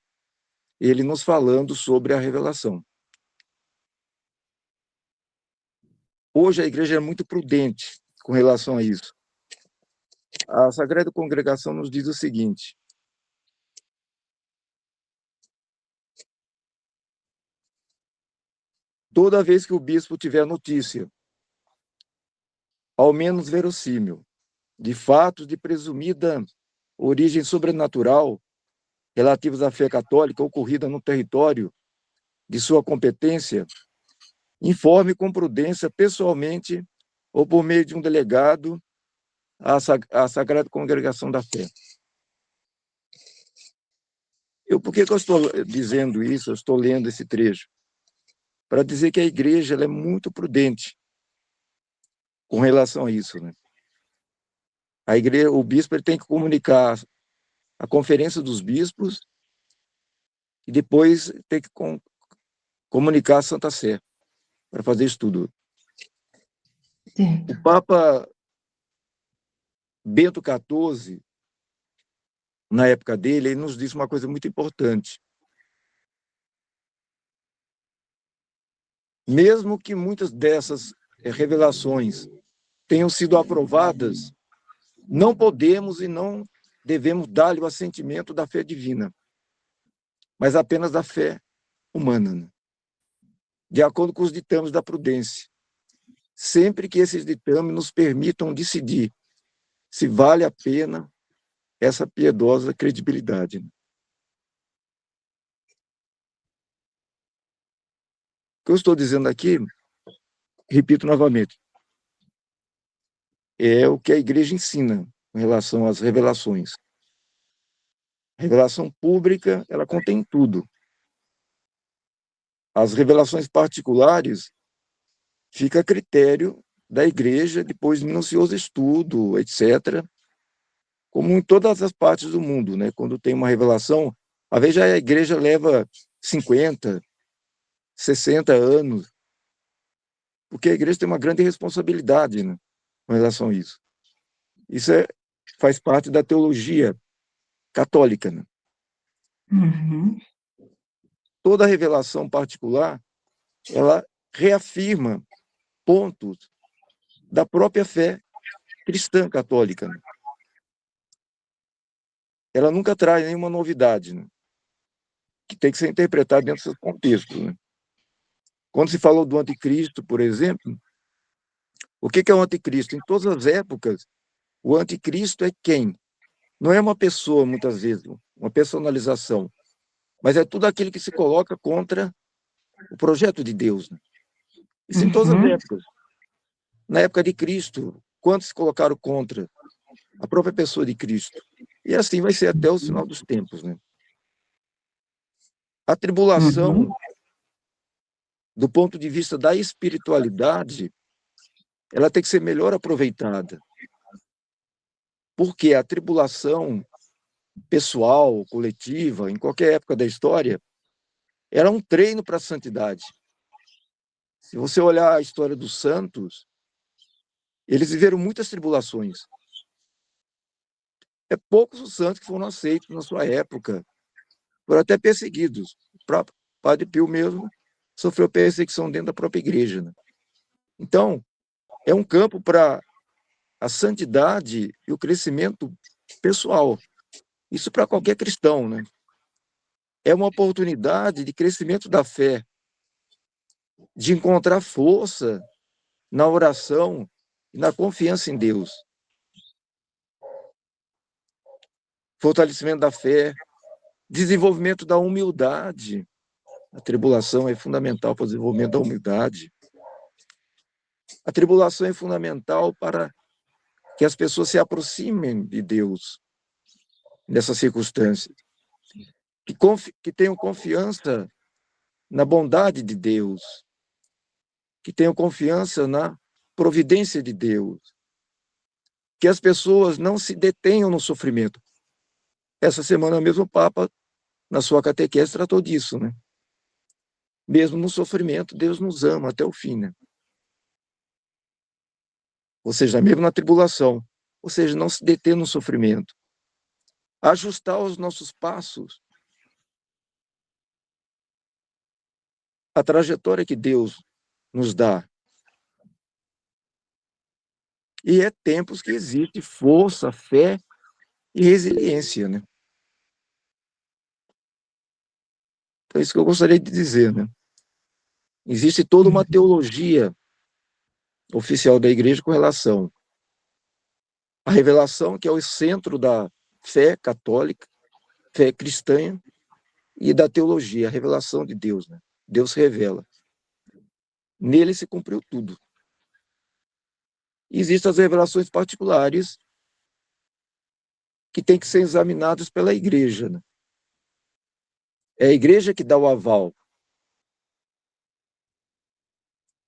ele nos falando sobre a revelação. Hoje a igreja é muito prudente com relação a isso. A Sagrada Congregação nos diz o seguinte: toda vez que o bispo tiver notícia, ao menos verossímil, de fatos de presumida origem sobrenatural relativos à fé católica ocorrida no território de sua competência, informe com prudência pessoalmente ou por meio de um delegado à Sagrada Congregação da Fé. Por que eu estou dizendo isso? Eu estou lendo esse trecho para dizer que a igreja ela é muito prudente com relação a isso, né? A igreja, o bispo ele tem que comunicar a conferência dos bispos e depois tem que comunicar a Santa Sé para fazer isso tudo. O Papa Bento XIV, na época dele, ele nos disse uma coisa muito importante. Mesmo que muitas dessas revelações tenham sido aprovadas, não podemos e não devemos dar-lhe o assentimento da fé divina, mas apenas da fé humana, né? De acordo com os ditames da prudência, sempre que esses ditames nos permitam decidir se vale a pena essa piedosa credibilidade. O que eu estou dizendo aqui, repito novamente, é o que a igreja ensina em relação às revelações. A revelação pública, ela contém tudo. As revelações particulares fica a critério da igreja, depois de minucioso estudo, etc., como em todas as partes do mundo, né? Quando tem uma revelação, às vezes a igreja leva 50, 60 anos, porque a igreja tem uma grande responsabilidade, né, com relação a isso. Isso faz parte da teologia católica, né? Uhum. Toda revelação particular, ela reafirma pontos da própria fé cristã católica, né? Ela nunca traz nenhuma novidade, né, que tem que ser interpretada dentro do seu contexto, né? Quando se falou do anticristo, por exemplo, o que é o anticristo? Em todas as épocas, o anticristo é quem? Não é uma pessoa, muitas vezes, uma personalização, mas é tudo aquele que se coloca contra o projeto de Deus, né? Isso em todas as Uhum. épocas. Na época de Cristo, quantos se colocaram contra a própria pessoa de Cristo? E assim vai ser até o final dos tempos, né? A tribulação, Uhum. do ponto de vista da espiritualidade, ela tem que ser melhor aproveitada. Porque a tribulação pessoal, coletiva, em qualquer época da história, era um treino para a santidade. Se você olhar a história dos santos, eles viveram muitas tribulações. É poucos os santos que foram aceitos na sua época, foram até perseguidos. O próprio Padre Pio mesmo sofreu perseguição dentro da própria igreja, né? Então, é um campo para a santidade e o crescimento pessoal. Isso para qualquer cristão, né? É uma oportunidade de crescimento da fé, de encontrar força na oração e na confiança em Deus. Fortalecimento da fé, desenvolvimento da humildade. A tribulação é fundamental para o desenvolvimento da humildade. A tribulação é fundamental para que as pessoas se aproximem de Deus nessas circunstâncias, que tenham confiança na bondade de Deus, que tenham confiança na providência de Deus, que as pessoas não se detenham no sofrimento. Essa semana mesmo o Papa, na sua catequese, tratou disso, né? Mesmo no sofrimento, Deus nos ama até o fim, né? Ou seja, mesmo na tribulação, ou seja, não se deter no sofrimento. Ajustar os nossos passos à trajetória que Deus nos dá. E é tempos que existe força, fé e resiliência, né? Então, é isso que eu gostaria de dizer, né? Existe toda uma teologia oficial da igreja com relação à revelação, que é o centro da fé católica, fé cristã, e da teologia, a revelação de Deus, né? Deus revela. Nele se cumpriu tudo. Existem as revelações particulares que têm que ser examinadas pela igreja, né? É a igreja que dá o aval,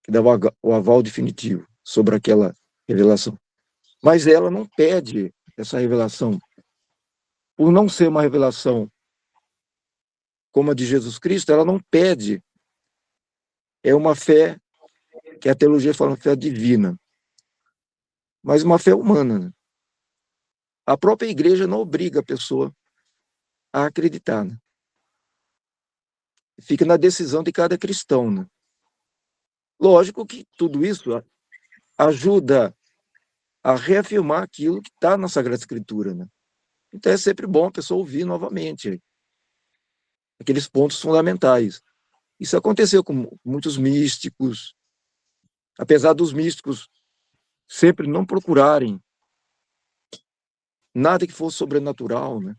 que dá o aval definitivo sobre aquela revelação. Mas ela não pede essa revelação. Por não ser uma revelação como a de Jesus Cristo, ela não pede. É uma fé que a teologia fala, uma fé divina, mas uma fé humana, né? A própria igreja não obriga a pessoa a acreditar, né? Fica na decisão de cada cristão, né? Lógico que tudo isso ajuda a reafirmar aquilo que está na Sagrada Escritura, né? Então é sempre bom a pessoa ouvir novamente aqueles pontos fundamentais. Isso aconteceu com muitos místicos, apesar dos místicos sempre não procurarem nada que fosse sobrenatural, né?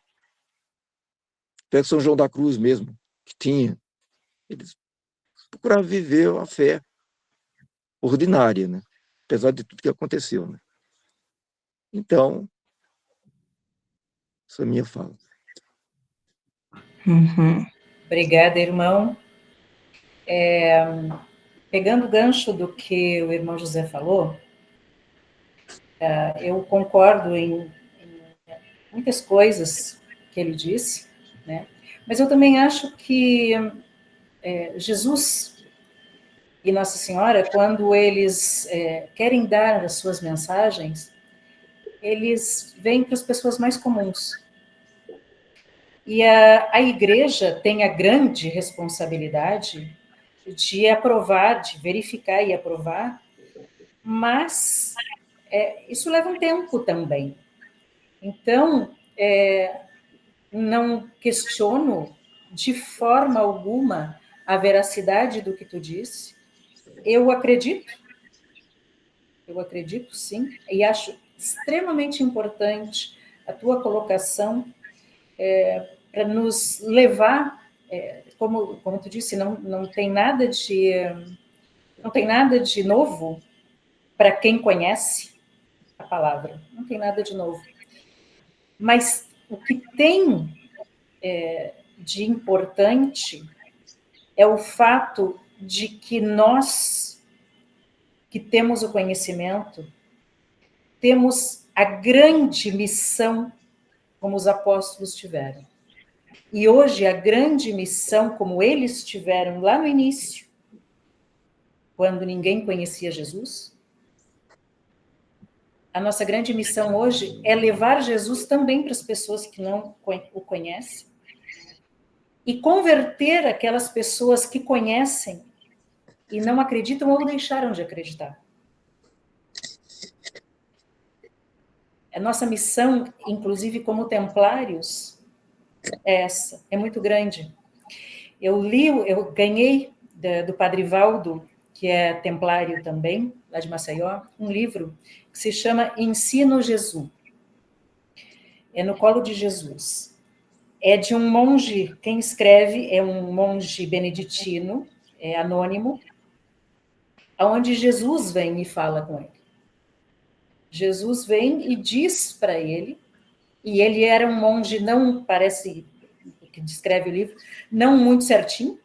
Até São João da Cruz mesmo, que tinha, eles procuravam viver a fé ordinária, né? Apesar de tudo que aconteceu, né? Então, essa é a minha fala. Uhum. Obrigada, irmão. Pegando o gancho do que o irmão José falou, eu concordo em muitas coisas que ele disse, né? Mas eu também acho que Jesus e Nossa Senhora, quando eles querem dar as suas mensagens, eles vêm para as pessoas mais comuns. E a igreja tem a grande responsabilidade de aprovar, de verificar e aprovar, mas isso leva um tempo também. Então, não questiono de forma alguma a veracidade do que tu disse. Eu acredito sim, e acho extremamente importante a tua colocação para nos levar, como tu disse, não tem nada de novo para quem conhece a palavra, não tem nada de novo. Mas o que tem de importante é o fato de que nós, que temos o conhecimento, temos a grande missão como os apóstolos tiveram. E hoje a grande missão, como eles tiveram lá no início, quando ninguém conhecia Jesus, a nossa grande missão hoje é levar Jesus também para as pessoas que não o conhecem e converter aquelas pessoas que conhecem e não acreditam ou deixaram de acreditar. A nossa missão, inclusive como templários, é essa, é muito grande. Eu ganhei do Padre Valdo, que é templário também, lá de Maceió, um livro que se chama Ensino Jesus. É no colo de Jesus. É de um monge, quem escreve é um monge beneditino, é anônimo, aonde Jesus vem e fala com ele. Jesus vem e diz para ele, e ele era um monge, não parece, que descreve o livro, não muito certinho,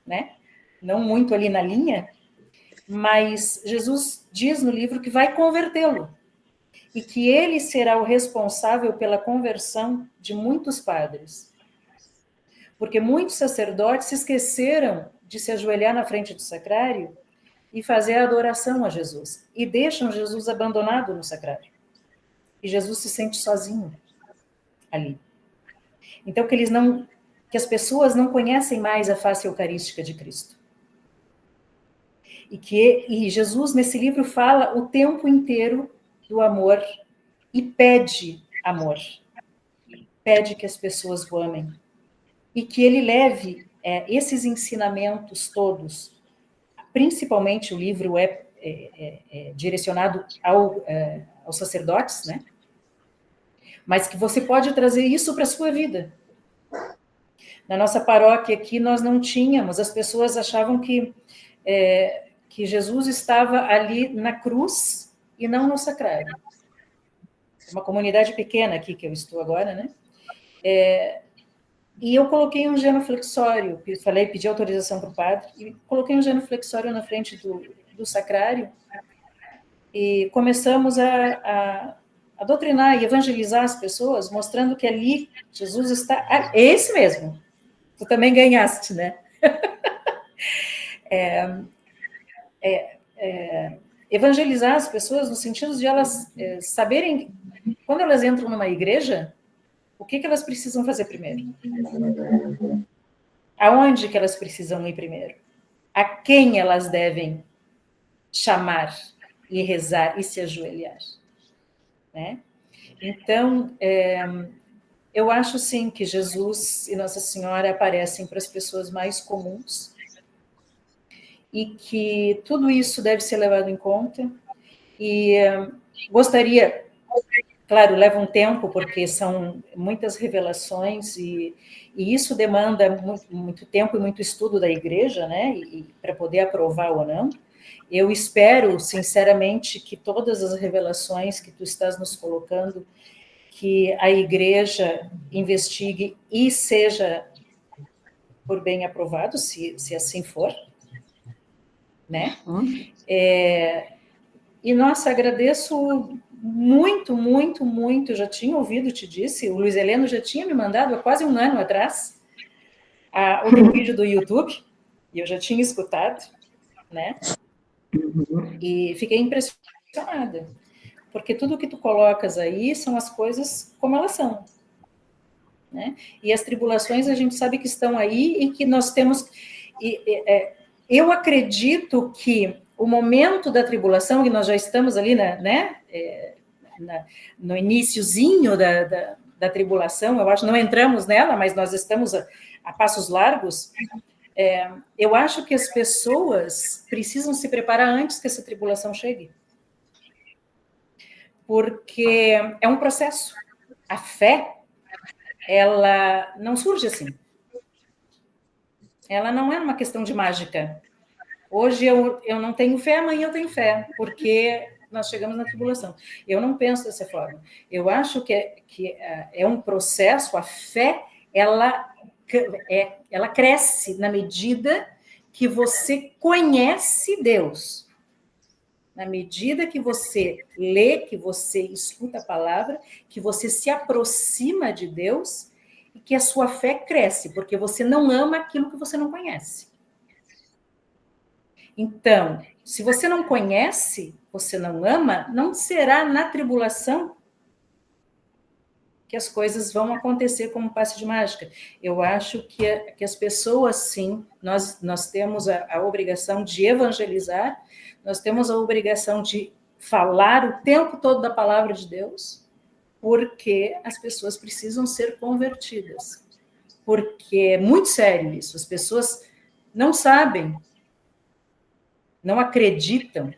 né? Não muito ali na linha, mas Jesus diz no livro que vai convertê-lo e que ele será o responsável pela conversão de muitos padres. Porque muitos sacerdotes se esqueceram de se ajoelhar na frente do sacrário e fazer a adoração a Jesus, e deixam Jesus abandonado no sacrário. E Jesus se sente sozinho ali. Então, que as pessoas não conhecem mais a face eucarística de Cristo. E Jesus, nesse livro, fala o tempo inteiro do amor e pede amor. Pede que as pessoas o amem. E que ele leve esses ensinamentos todos, principalmente o livro é direcionado aos sacerdotes, né? Mas que você pode trazer isso para a sua vida. Na nossa paróquia aqui, nós não tínhamos, as pessoas achavam que Jesus estava ali na cruz e não no sacrário. É uma comunidade pequena aqui que eu estou agora, né? E eu coloquei um genuflexório, pedi autorização para o padre, e coloquei um genuflexório na frente do sacrário, e começamos a doutrinar e evangelizar as pessoas, mostrando que ali Jesus está... É esse mesmo. Tu também ganhaste, né? Evangelizar as pessoas no sentido de elas saberem, quando elas entram numa igreja, o que elas precisam fazer primeiro? Aonde que elas precisam ir primeiro? A quem elas devem chamar e rezar e se ajoelhar? Né? Então, eu acho sim que Jesus e Nossa Senhora aparecem para as pessoas mais comuns e que tudo isso deve ser levado em conta. E gostaria, claro, leva um tempo, porque são muitas revelações e isso demanda muito tempo e muito estudo da igreja, né? E para poder aprovar ou não. Eu espero, sinceramente, que todas as revelações que tu estás nos colocando, que a igreja investigue e seja por bem aprovado, se assim for, né? E, nossa, agradeço muito, muito, muito. Já tinha ouvido, te disse, o Luiz Heleno já tinha me mandado há quase um ano atrás o teu vídeo do YouTube, e eu já tinha escutado, né? E fiquei impressionada, porque tudo que tu colocas aí são as coisas como elas são, né? E as tribulações a gente sabe que estão aí e que nós temos... eu acredito que o momento da tribulação, que nós já estamos ali, no iniciozinho da tribulação, eu acho, não entramos nela, mas nós estamos a passos largos, eu acho que as pessoas precisam se preparar antes que essa tribulação chegue. Porque é um processo. A fé, ela não surge assim. Ela não é uma questão de mágica. Hoje eu não tenho fé, amanhã eu tenho fé, porque nós chegamos na tribulação. Eu não penso dessa forma. Eu acho que é um processo, a fé, ela cresce na medida que você conhece Deus. Na medida que você lê, que você escuta a palavra, que você se aproxima de Deus e que a sua fé cresce, porque você não ama aquilo que você não conhece. Então, se você não conhece, você não ama, não será na tribulação que as coisas vão acontecer como um passe de mágica. Eu acho que as pessoas, sim, nós temos a obrigação de evangelizar, nós temos a obrigação de falar o tempo todo da palavra de Deus, porque as pessoas precisam ser convertidas. Porque é muito sério isso, as pessoas não sabem, não acreditam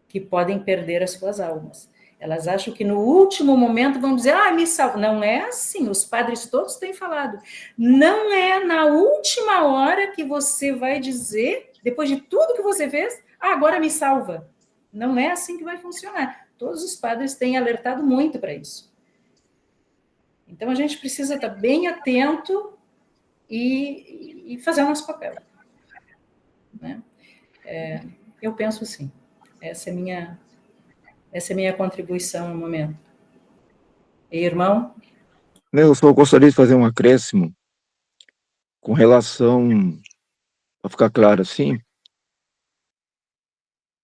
que podem perder as suas almas. Elas acham que no último momento vão dizer, me salva. Não é assim, os padres todos têm falado. Não é na última hora que você vai dizer, depois de tudo que você fez, agora me salva. Não é assim que vai funcionar. Todos os padres têm alertado muito para isso. Então, a gente precisa estar bem atento e fazer o nosso papel. Né? Eu penso assim. Essa é minha contribuição no momento. E, irmão? Eu só gostaria de fazer um acréscimo com relação, para ficar claro assim,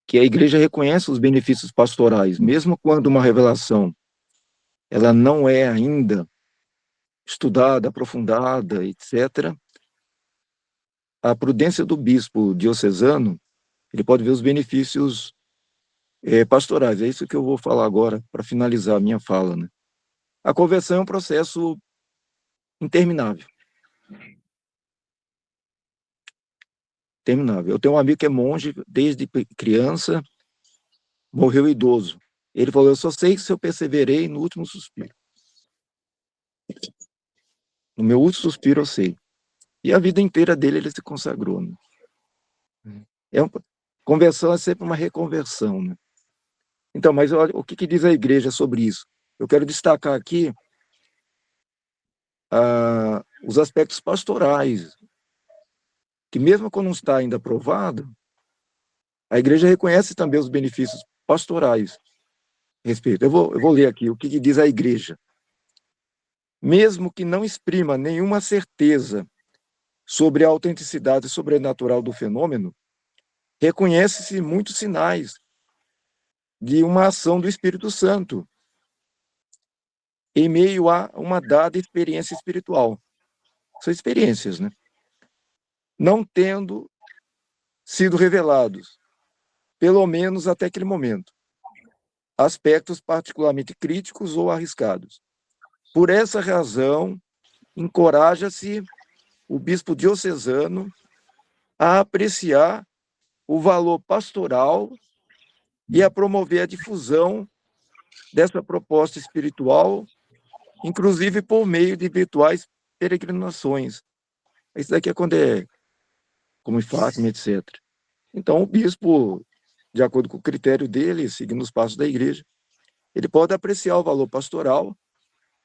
que a igreja reconhece os benefícios pastorais, mesmo quando uma revelação ela não é ainda estudada, aprofundada, etc. A prudência do bispo diocesano, ele pode ver os benefícios pastorais. É isso que eu vou falar agora, para finalizar a minha fala, né? A conversão é um processo interminável. Eu tenho um amigo que é monge desde criança, morreu idoso. Ele falou, eu só sei se eu perseverei no último suspiro. No meu último suspiro eu sei. E a vida inteira dele ele se consagrou. Né? Conversão é sempre uma reconversão. Né? Então, mas olha, o que diz a igreja sobre isso? Eu quero destacar aqui os aspectos pastorais, que mesmo quando não está ainda aprovado, a igreja reconhece também os benefícios pastorais a respeito. Eu vou ler aqui o que diz a igreja. Mesmo que não exprima nenhuma certeza sobre a autenticidade sobrenatural do fenômeno, reconhece-se muitos sinais de uma ação do Espírito Santo em meio a uma dada experiência espiritual. São experiências, né? Não tendo sido revelados, pelo menos até aquele momento, aspectos particularmente críticos ou arriscados. Por essa razão, encoraja-se o bispo diocesano a apreciar o valor pastoral e a promover a difusão dessa proposta espiritual, inclusive por meio de virtuais peregrinações. Isso daqui é quando como Fátima, etc. Então, o bispo, de acordo com o critério dele, seguindo os passos da igreja, ele pode apreciar o valor pastoral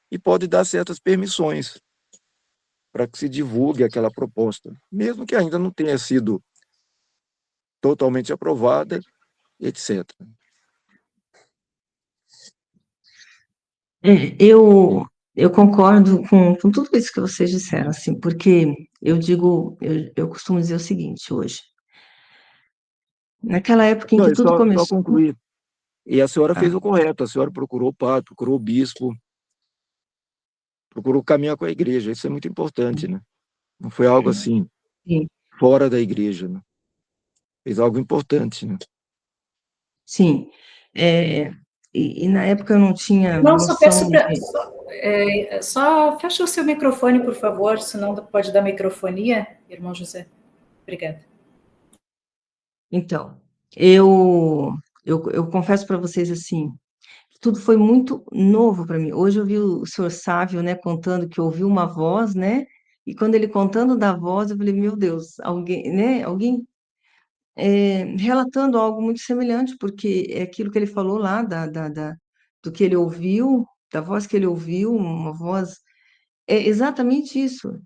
e pode dar certas permissões para que se divulgue aquela proposta, mesmo que ainda não tenha sido totalmente aprovada, etc. Eu concordo com tudo isso que vocês disseram, assim, porque eu costumo dizer o seguinte hoje. Naquela época em Não, que e tudo só começou, concluir. E a senhora tá? fez o correto, a senhora procurou o padre, procurou o bispo, procurou caminhar com a igreja, isso é muito importante, né? Não foi algo assim, Sim, fora da igreja, né? Fez algo importante, né? sim. É, e na época eu não tinha Irmão, só peço noção para. de. Só fecha o seu microfone, por favor, senão pode dar microfonia, irmão José. Obrigada. Então, eu confesso para vocês assim, tudo foi muito novo para mim. Hoje eu vi o senhor Sávio, né, contando que ouviu uma voz, né? E quando ele contando da voz, eu falei, meu Deus, alguém, né? Alguém relatando algo muito semelhante, porque é aquilo que ele falou lá do que ele ouviu, da voz que ele ouviu, uma voz. É exatamente isso.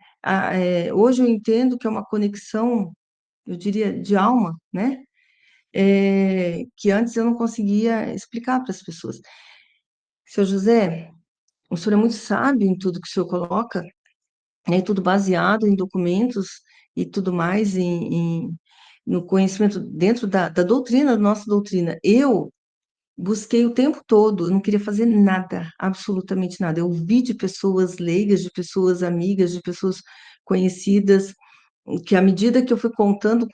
Hoje eu entendo que é uma conexão, eu diria, de alma, né? Que antes eu não conseguia explicar para as pessoas. Seu José, o senhor é muito sábio em tudo que o senhor coloca, né? Tudo baseado em documentos e tudo mais, no conhecimento dentro da doutrina, da nossa doutrina. Eu busquei o tempo todo, eu não queria fazer nada, absolutamente nada. Eu vi de pessoas leigas, de pessoas amigas, de pessoas conhecidas, que à medida que eu fui contando,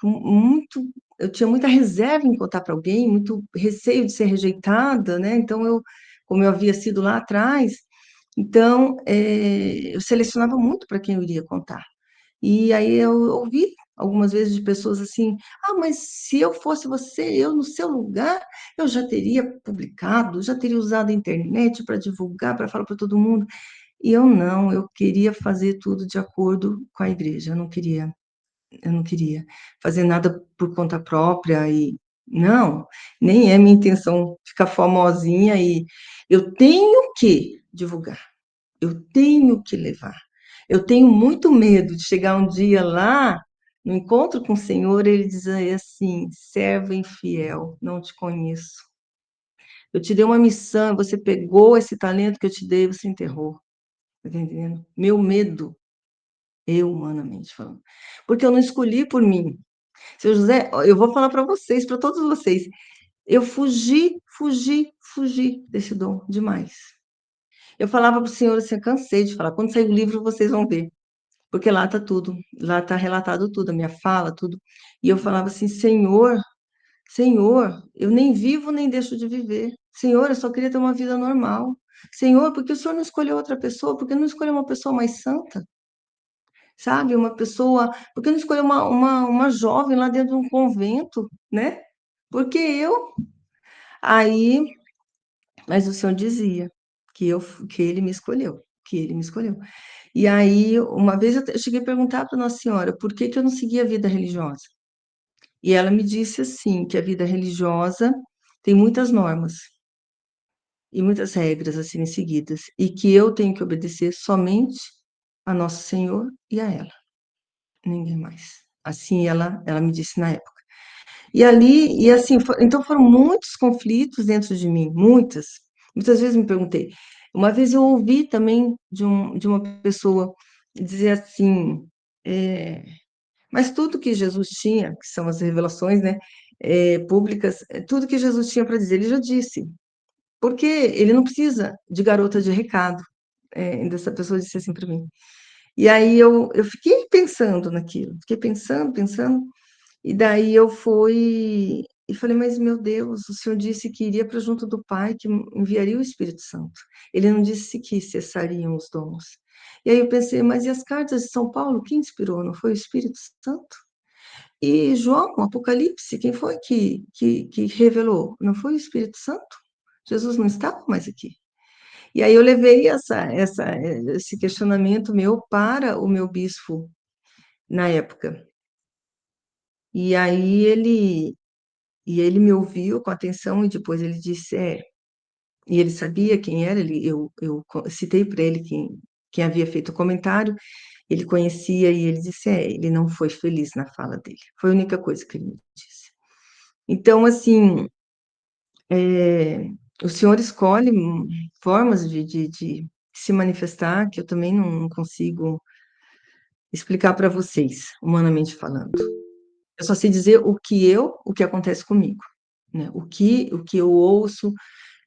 eu tinha muita reserva em contar para alguém, muito receio de ser rejeitada, né? Então, como eu havia sido lá atrás, então, eu selecionava muito para quem eu iria contar. E aí eu ouvi algumas vezes de pessoas assim: ah, mas se eu fosse você, eu no seu lugar, eu já teria publicado, já teria usado a internet para divulgar, para falar para todo mundo. E eu não, eu queria fazer tudo de acordo com a igreja, eu não queria fazer nada por conta própria e não, nem é minha intenção ficar famosinha e eu tenho que divulgar, eu tenho que levar. Eu tenho muito medo de chegar um dia lá, no encontro com o Senhor, ele dizer assim: serva infiel, não te conheço. Eu te dei uma missão, você pegou esse talento que eu te dei, você enterrou. Tá entendendo? Meu medo, eu humanamente falando. Porque eu não escolhi por mim. Seu José, ó, eu vou falar para vocês, para todos vocês. Eu fugi desse dom demais. Eu falava para o Senhor assim, eu cansei de falar. Quando sair o livro, vocês vão ver. Porque lá está tudo, lá está relatado tudo, a minha fala, tudo. E eu falava assim, Senhor, Senhor, eu nem vivo nem deixo de viver. Senhor, eu só queria ter uma vida normal. Senhor, porque o Senhor não escolheu outra pessoa? Porque não escolheu uma pessoa mais santa? Sabe? Uma pessoa. Porque não escolheu uma jovem lá dentro de um convento, né? Porque eu. Aí, mas o Senhor dizia que, que ele me escolheu, que ele me escolheu. E aí, uma vez eu cheguei a perguntar para Nossa Senhora por que que eu não seguia a vida religiosa. E ela me disse assim, que a vida religiosa tem muitas normas e muitas regras a serem seguidas, e que eu tenho que obedecer somente a Nosso Senhor e a ela, ninguém mais. Assim ela me disse na época. E ali, e assim, então foram muitos conflitos dentro de mim, muitas vezes me perguntei. Uma vez eu ouvi também de uma pessoa dizer assim, é, mas tudo que Jesus tinha, que são as revelações, né, públicas, tudo que Jesus tinha para dizer, ele já disse. Porque ele não precisa de garota de recado. Dessa pessoa disse assim para mim. E aí eu fiquei pensando naquilo, fiquei pensando, e daí eu fui e falei, mas meu Deus, o Senhor disse que iria para junto do Pai, que enviaria o Espírito Santo. Ele não disse que cessariam os dons. E aí eu pensei, mas e as cartas de São Paulo, quem inspirou? Não foi o Espírito Santo? E João, Apocalipse, quem foi que revelou? Não foi o Espírito Santo? Jesus não estava mais aqui. E aí eu levei esse questionamento meu para o meu bispo na época. E aí ele me ouviu com atenção e depois ele disse, e ele sabia quem era, citei para ele quem havia feito o comentário, ele conhecia e ele disse, ele não foi feliz na fala dele. Foi a única coisa que ele me disse. Então, assim, o senhor escolhe formas de se manifestar que eu também não consigo explicar para vocês, humanamente falando. Eu só sei dizer o que acontece comigo, né? O que eu ouço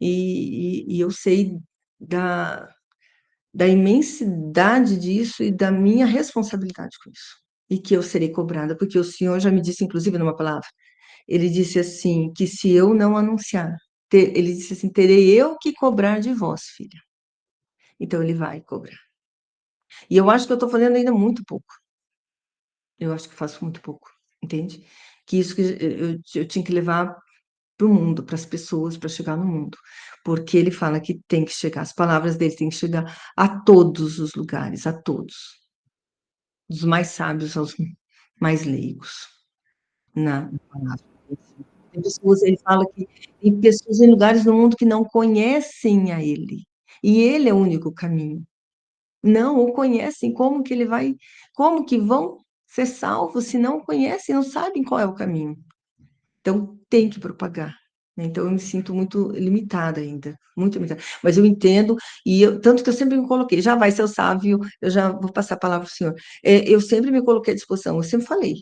e eu sei da, da imensidade disso e da minha responsabilidade com isso. E que eu serei cobrada, porque o Senhor já me disse, inclusive, numa palavra, ele disse assim, que se eu não anunciar, ele disse assim, terei eu que cobrar de vós, filha. Então ele vai cobrar. E eu acho que eu estou fazendo ainda muito pouco. Eu acho que faço muito pouco, entende? Que isso que eu tinha que levar para o mundo, para as pessoas, para chegar no mundo. Porque ele fala que tem que chegar, as palavras dele têm que chegar a todos os lugares, a todos. Dos mais sábios aos mais leigos na palavra. Tem pessoas, ele fala que tem pessoas em lugares no mundo que não conhecem a ele. E ele é o único caminho. Não o conhecem, como que vão ser salvos se não conhecem, não sabem qual é o caminho? Então, tem que propagar, né? Então, eu me sinto muito limitada ainda, muito limitada. Mas eu entendo, tanto que eu sempre me coloquei, já vai ser o sábio, eu já vou passar a palavra para o senhor. Eu sempre me coloquei à disposição, eu sempre falei,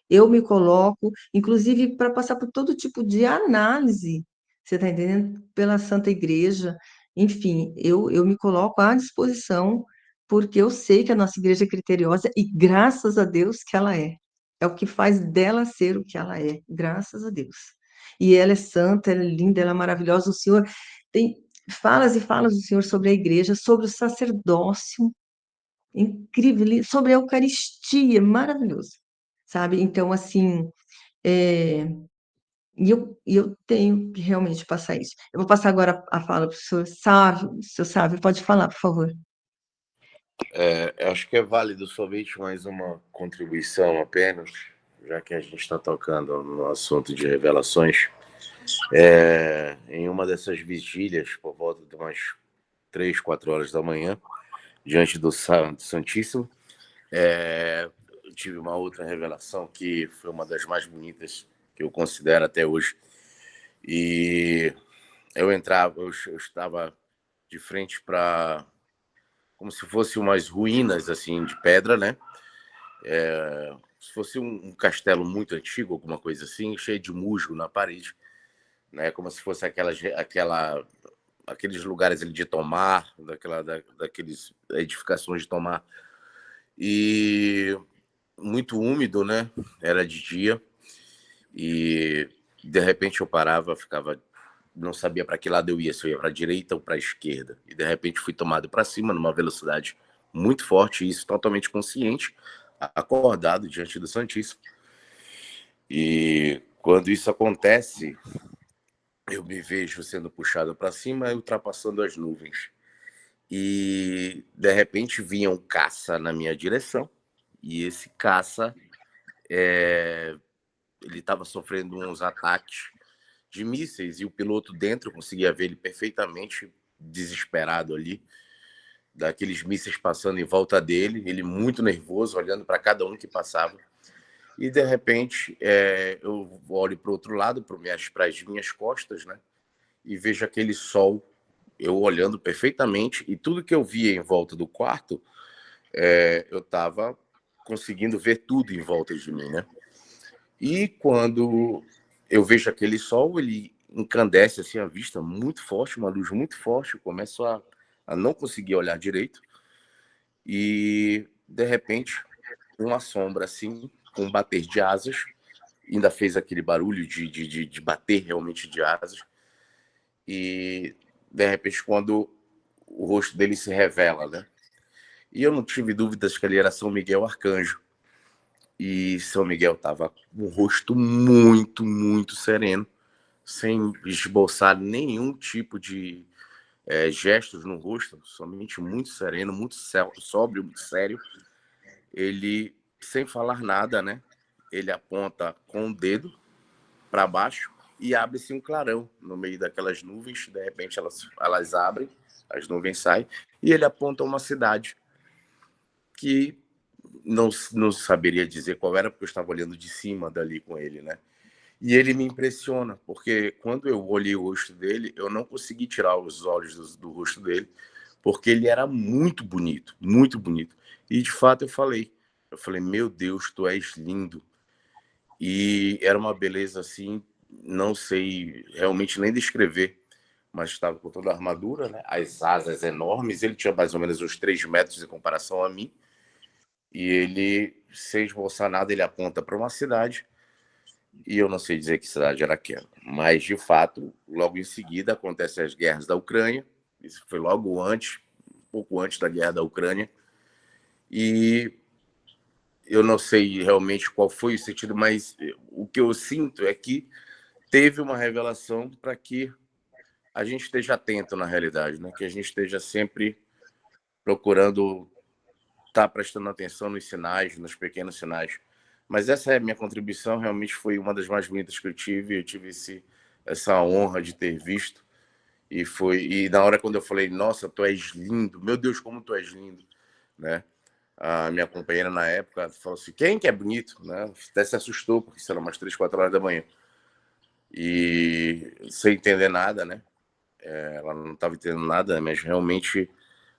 eu me coloco, inclusive para passar por todo tipo de análise, você está entendendo? Pela Santa Igreja, enfim, eu me coloco à disposição, porque eu sei que a nossa igreja é criteriosa e graças a Deus que ela é. É o que faz dela ser o que ela é, graças a Deus. E ela é santa, ela é linda, ela é maravilhosa. O Senhor tem falas e falas do Senhor sobre a igreja, sobre o sacerdócio, incrível, sobre a Eucaristia, maravilhoso, sabe? Então, assim, e eu tenho que realmente passar isso. Eu vou passar agora a fala para o senhor Sávio. Senhor Sávio, pode falar, por favor. Eu acho que é válido somente mais uma contribuição apenas, já que a gente está tocando no assunto de revelações. Em uma dessas vigílias, por volta de umas 3, 4 horas da manhã, diante do Santíssimo, eu tive uma outra revelação que foi uma das mais bonitas que eu considero até hoje. E eu estava de frente para como se fosse umas ruínas assim de pedra, né? Se fosse um castelo muito antigo, alguma coisa assim, cheio de musgo na parede, né? Como se fosse aqueles lugares ali de tomar, daqueles edificações de tomar. E muito úmido, né? Era de dia. E de repente eu parava, não sabia para que lado eu ia, se eu ia para a direita ou para a esquerda. E de repente fui tomado para cima numa velocidade muito forte, e isso totalmente consciente, acordado diante do Santíssimo. E quando isso acontece, eu me vejo sendo puxado para cima e ultrapassando as nuvens. E de repente vinha um caça na minha direção, e esse caça ele estava sofrendo uns ataques de mísseis, e o piloto dentro, eu conseguia ver ele perfeitamente desesperado ali, daqueles mísseis passando em volta dele, ele muito nervoso, olhando para cada um que passava. E de repente eu olho para o outro lado, para as minhas costas, né? E vejo aquele sol, eu olhando perfeitamente, e tudo que eu via em volta do quarto, eu estava conseguindo ver tudo em volta de mim, né? E quando eu vejo aquele sol, ele encandece assim a vista muito forte, uma luz muito forte, eu começo a não conseguir olhar direito, e de repente uma sombra assim, com um bater de asas, ainda fez aquele barulho de bater realmente de asas, e de repente quando o rosto dele se revela, né? E eu não tive dúvidas que ele era São Miguel Arcanjo. E São Miguel estava com o rosto muito, muito sereno, sem esboçar nenhum tipo de gestos no rosto, somente muito sereno, muito sóbrio, muito sério. Ele, sem falar nada, né? ele aponta com o dedo para baixo e abre-se um clarão no meio daquelas nuvens. De repente elas abrem, as nuvens saem, e ele aponta uma cidade que não saberia dizer qual era, porque eu estava olhando de cima dali com ele, né? E ele me impressiona, porque quando eu olhei o rosto dele, eu não consegui tirar os olhos do rosto dele, porque ele era muito bonito, muito bonito. E de fato eu falei, meu Deus, tu és lindo. E era uma beleza assim, não sei realmente nem descrever, mas estava com toda a armadura, né? As asas enormes, ele tinha mais ou menos uns 3 metros em comparação a mim, e ele, sem esboçar nada, ele aponta para uma cidade, e eu não sei dizer que cidade era aquela, mas de fato, logo em seguida acontecem as guerras da Ucrânia, isso foi logo antes, um pouco antes da guerra da Ucrânia, e eu não sei realmente qual foi o sentido, mas o que eu sinto é que teve uma revelação para que a gente esteja atento na realidade, né? Que a gente esteja sempre procurando estar prestando atenção nos sinais, nos pequenos sinais. Mas essa é a minha contribuição, realmente foi uma das mais bonitas que eu tive essa honra de ter visto, e na hora quando eu falei, nossa, tu és lindo, meu Deus, como tu és lindo, né? A minha companheira na época falou assim, quem que é bonito, né? Até se assustou, porque isso era umas 3, 4 horas da manhã. E sem entender nada, né? Ela não estava entendendo nada, mas realmente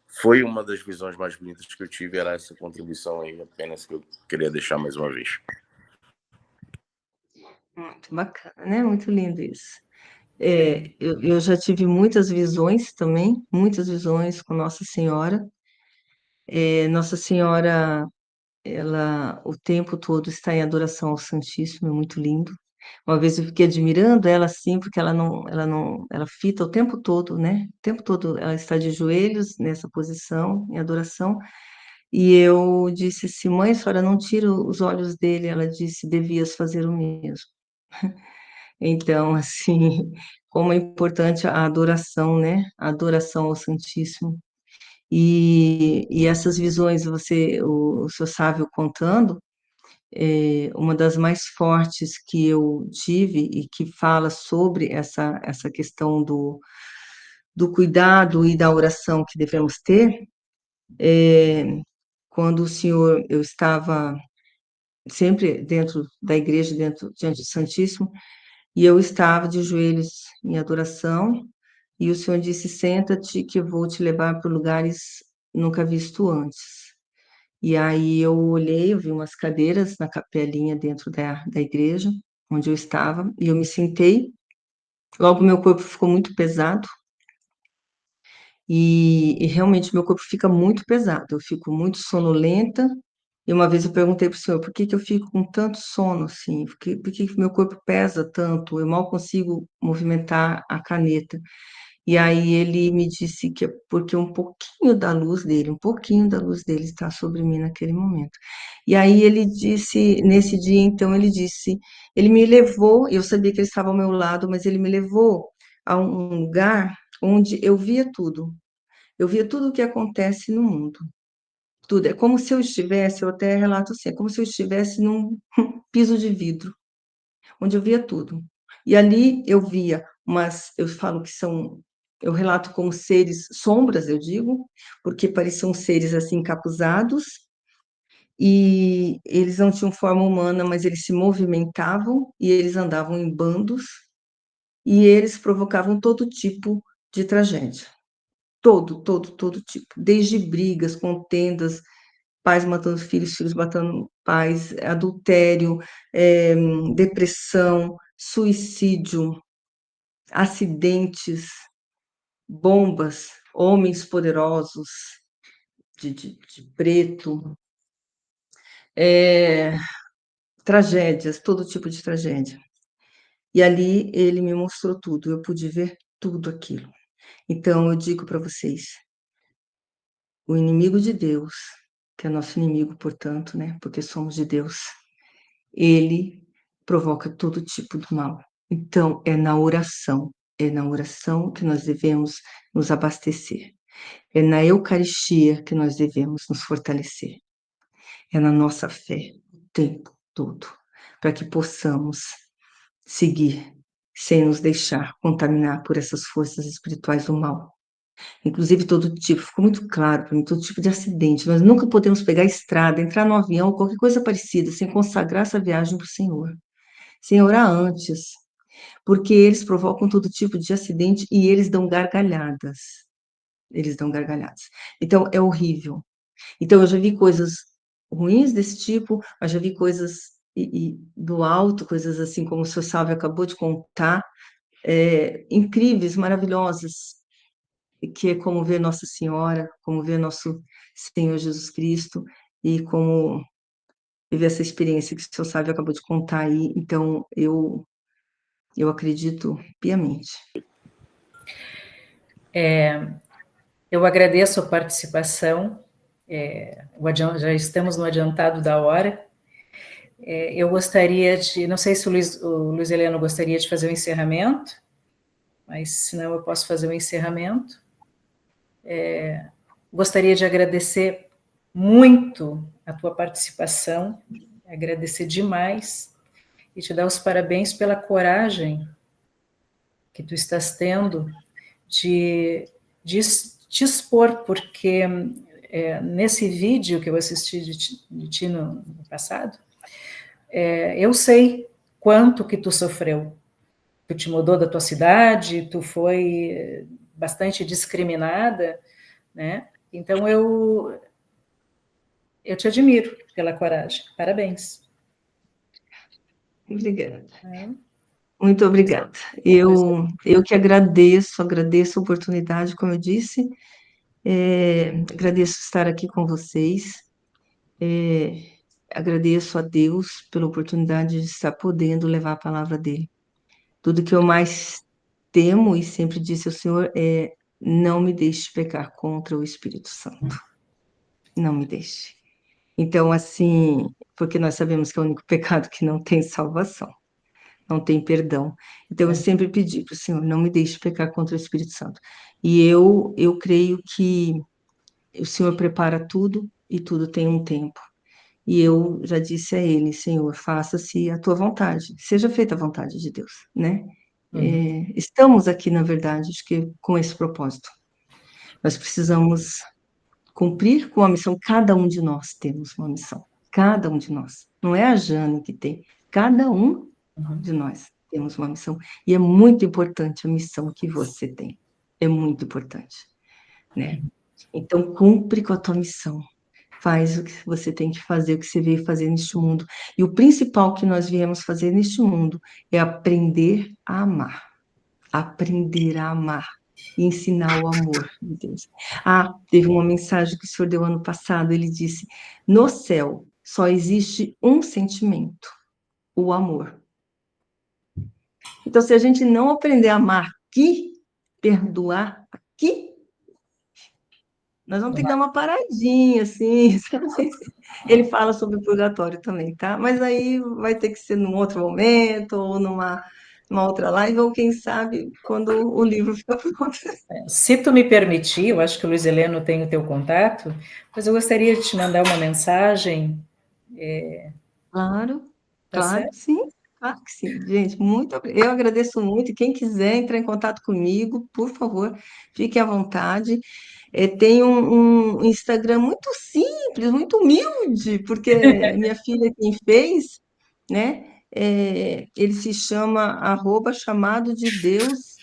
foi uma das visões mais bonitas que eu tive, era essa contribuição aí, apenas que eu queria deixar mais uma vez. Muito bacana, né? Muito lindo isso. Eu já tive muitas visões também, muitas visões com Nossa Senhora. Nossa Senhora, ela o tempo todo está em adoração ao Santíssimo, é muito lindo. Uma vez eu fiquei admirando ela assim, porque ela fita o tempo todo, né? O tempo todo ela está de joelhos nessa posição, em adoração. E eu disse assim, mãe, a senhora não tira os olhos dele. Ela disse, devias fazer o mesmo. Então, assim, como é importante a adoração, né? A adoração ao Santíssimo. E essas visões, o seu Sávio contando, uma das mais fortes que eu tive e que fala sobre essa questão do cuidado e da oração que devemos ter, quando eu estava sempre dentro da igreja, diante do Santíssimo, e eu estava de joelhos em adoração, e o Senhor disse, senta-te que eu vou te levar para lugares nunca visto antes. E aí eu olhei, eu vi umas cadeiras na capelinha dentro da igreja, onde eu estava, e eu me sentei. Logo meu corpo ficou muito pesado, e realmente meu corpo fica muito pesado, eu fico muito sonolenta. E uma vez eu perguntei para o senhor, por que que eu fico com tanto sono assim? Por que que meu corpo pesa tanto? Eu mal consigo movimentar a caneta. E aí ele me disse que é porque um pouquinho da luz dele está sobre mim naquele momento. E aí ele disse, nesse dia, então, ele me levou, eu sabia que ele estava ao meu lado, mas ele me levou a um lugar onde eu via tudo. Eu via tudo o que acontece no mundo. Tudo. É como se eu estivesse, eu até relato assim, é como se eu estivesse num piso de vidro onde eu via tudo. E ali eu via eu falo que eu relato como seres, sombras, eu digo, porque pareciam seres assim encapuzados, e eles não tinham forma humana, mas eles se movimentavam e eles andavam em bandos, e eles provocavam todo tipo de tragédia. Todo tipo, desde brigas, contendas, pais matando filhos, filhos matando pais, adultério, depressão, suicídio, acidentes, bombas, homens poderosos de preto, é, tragédias, todo tipo de tragédia. E ali ele me mostrou tudo, eu pude ver tudo aquilo. Então eu digo para vocês, o inimigo de Deus, que é nosso inimigo, portanto, né, porque somos de Deus, ele provoca todo tipo de mal. Então, é na oração que nós devemos nos abastecer. É na Eucaristia que nós devemos nos fortalecer. É na nossa fé, o tempo todo. para que possamos seguir sem nos deixar contaminar por essas forças espirituais do mal. Inclusive todo tipo, ficou muito claro para mim, todo tipo de acidente. Nós nunca podemos pegar a estrada, entrar no avião, qualquer coisa parecida, sem consagrar essa viagem para o Senhor. Sem orar antes, porque eles provocam todo tipo de acidente e eles dão gargalhadas. Eles dão gargalhadas. Então, é horrível. Então, eu já vi coisas ruins desse tipo, mas já vi coisas do alto, coisas assim como o Sr. Sálvio acabou de contar, incríveis, maravilhosas, que é como ver Nossa Senhora, como ver nosso Senhor Jesus Cristo, e como viver essa experiência que o Sr. Sálvio acabou de contar aí. Então, eu acredito piamente. Eu agradeço a participação, já estamos no adiantado da hora. Eu gostaria de, não sei se o Luiz Heleno gostaria de fazer o encerramento, mas senão eu posso fazer o encerramento. Gostaria de agradecer muito a tua participação, agradecer demais e te dar os parabéns pela coragem que tu estás tendo de te expor, porque nesse vídeo que eu assisti de ti no passado, eu sei quanto que tu sofreu. Tu te mudou da tua cidade, tu foi bastante discriminada, né? Então eu te admiro pela coragem. Parabéns. Obrigada. Muito obrigada. Eu que agradeço a oportunidade, como eu disse, agradeço estar aqui com vocês, agradeço a Deus pela oportunidade de estar podendo levar a palavra dele. Tudo que eu mais temo e sempre disse ao Senhor é: não me deixe pecar contra o Espírito Santo. Não me deixe. Então, assim, porque nós sabemos que é o único pecado que não tem salvação, não tem perdão. Então, eu sempre pedi para o Senhor: não me deixe pecar contra o Espírito Santo. E eu creio que o Senhor prepara tudo e tudo tem um tempo. E eu já disse a ele: Senhor, faça-se a tua vontade, seja feita a vontade de Deus, né? Estamos aqui, na verdade, acho que com esse propósito. Nós precisamos cumprir com a missão. Cada um de nós temos uma missão. Cada um de nós. Não é a Jane que tem. Cada um de nós temos uma missão. E é muito importante a missão que você tem. É muito importante, né? Então, cumpre com a tua missão. Faz o que você tem que fazer, o que você veio fazer neste mundo. E o principal que nós viemos fazer neste mundo é aprender a amar. Aprender a amar e ensinar o amor de Deus. Teve uma mensagem que o senhor deu ano passado, ele disse: no céu só existe um sentimento, o amor. Então, se a gente não aprender a amar aqui, perdoar aqui, nós vamos ter que dar uma paradinha, assim, sabe? Ele fala sobre o purgatório também, tá? Mas aí vai ter que ser num outro momento, ou numa outra live, ou quem sabe, quando o livro ficar pronto. Se tu me permitir, eu acho que o Luiz Heleno tem o teu contato, mas eu gostaria de te mandar uma mensagem. Claro, Tá claro certo? que sim. Claro que sim, gente, eu agradeço muito, e quem quiser entrar em contato comigo, por favor, fique à vontade. Tem um Instagram muito simples, muito humilde, porque minha filha quem fez, né? Ele se chama @chamado de Deus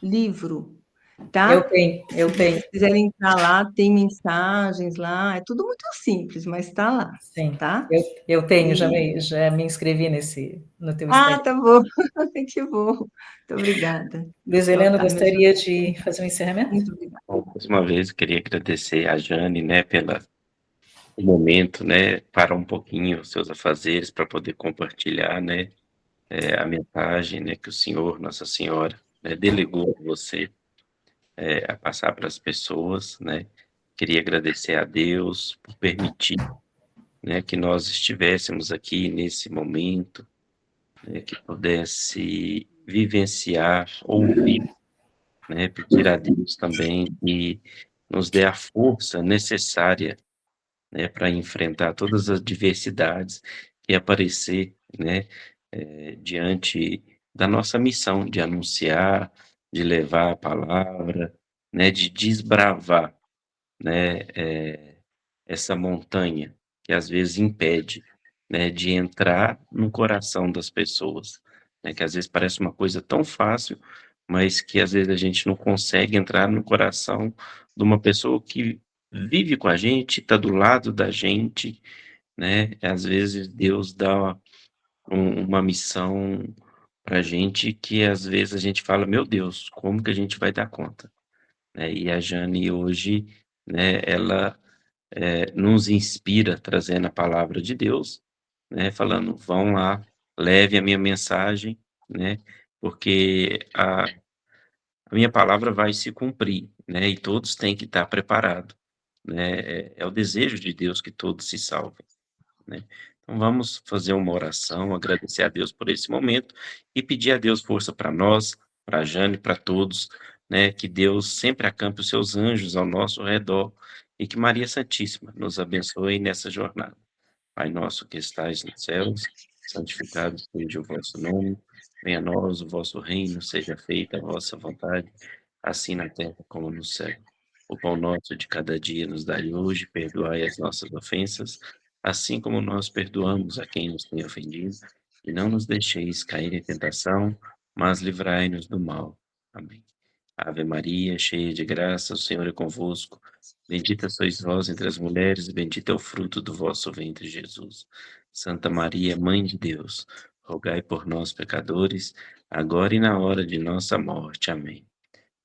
livro, Eu tá? tenho. Se vocês quiserem entrar lá, tem mensagens lá, é tudo muito simples, mas está lá, Sim, tá? eu tenho, E... já me inscrevi no teu Instagram. tá bom, que bom, muito obrigada. Luiz Então Heleno, tá, me ajuda. gostaria de fazer um encerramento? Muito obrigada. Bom, mais uma vez, eu queria agradecer a Jane, né, pelo momento, né, parar um pouquinho os seus afazeres para poder compartilhar, né, a mensagem, né, que o Senhor, Nossa Senhora, né, delegou a você a passar para as pessoas, né. Queria agradecer a Deus por permitir, né, que nós estivéssemos aqui nesse momento, né, que pudesse vivenciar, ouvir, né, pedir a Deus também que nos dê a força necessária, né, para enfrentar todas as diversidades que aparecer né, diante da nossa missão de anunciar, de levar a palavra, né, de desbravar, né, essa montanha que às vezes impede, né, de entrar no coração das pessoas, né, que às vezes parece uma coisa tão fácil, mas que às vezes a gente não consegue entrar no coração de uma pessoa que vive com a gente, está do lado da gente, né? Às vezes Deus dá uma missão para a gente que às vezes a gente fala, meu Deus, como que a gente vai dar conta? Né? E a Jane hoje, né, ela nos inspira trazendo a palavra de Deus, né, falando, vão lá, leve a minha mensagem, né, porque a minha palavra vai se cumprir, né, e todos têm que estar preparados, né, é o desejo de Deus que todos se salvem, né. Então vamos fazer uma oração, agradecer a Deus por esse momento e pedir a Deus força para nós, para a Jane, para todos, né, que Deus sempre acampe os seus anjos ao nosso redor e que Maria Santíssima nos abençoe nessa jornada. Pai nosso que estais nos céus, santificado seja o vosso nome, venha a nós o vosso reino, seja feita a vossa vontade, assim na terra como no céu. O pão nosso de cada dia nos dai hoje, perdoai as nossas ofensas, assim como nós perdoamos a quem nos tem ofendido, e não nos deixeis cair em tentação, mas livrai-nos do mal. Amém. Ave Maria, cheia de graça, o Senhor é convosco. Bendita sois vós entre as mulheres, e bendito é o fruto do vosso ventre, Jesus. Santa Maria, Mãe de Deus, rogai por nós, pecadores, agora e na hora de nossa morte. Amém.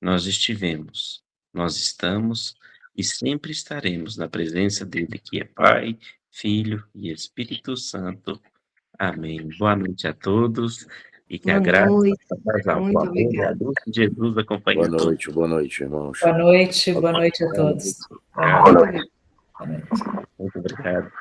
Nós estivemos, nós estamos e sempre estaremos na presença dele, que é Pai, Filho e Espírito Santo. Amém. Boa noite a todos e que a Boa graça, noite, a paz, o muito amor e a obrigada. luz de Jesus acompanhe a todos. Boa noite, irmãos. Boa noite a todos. Obrigado. Muito obrigada. Boa noite. Muito obrigado.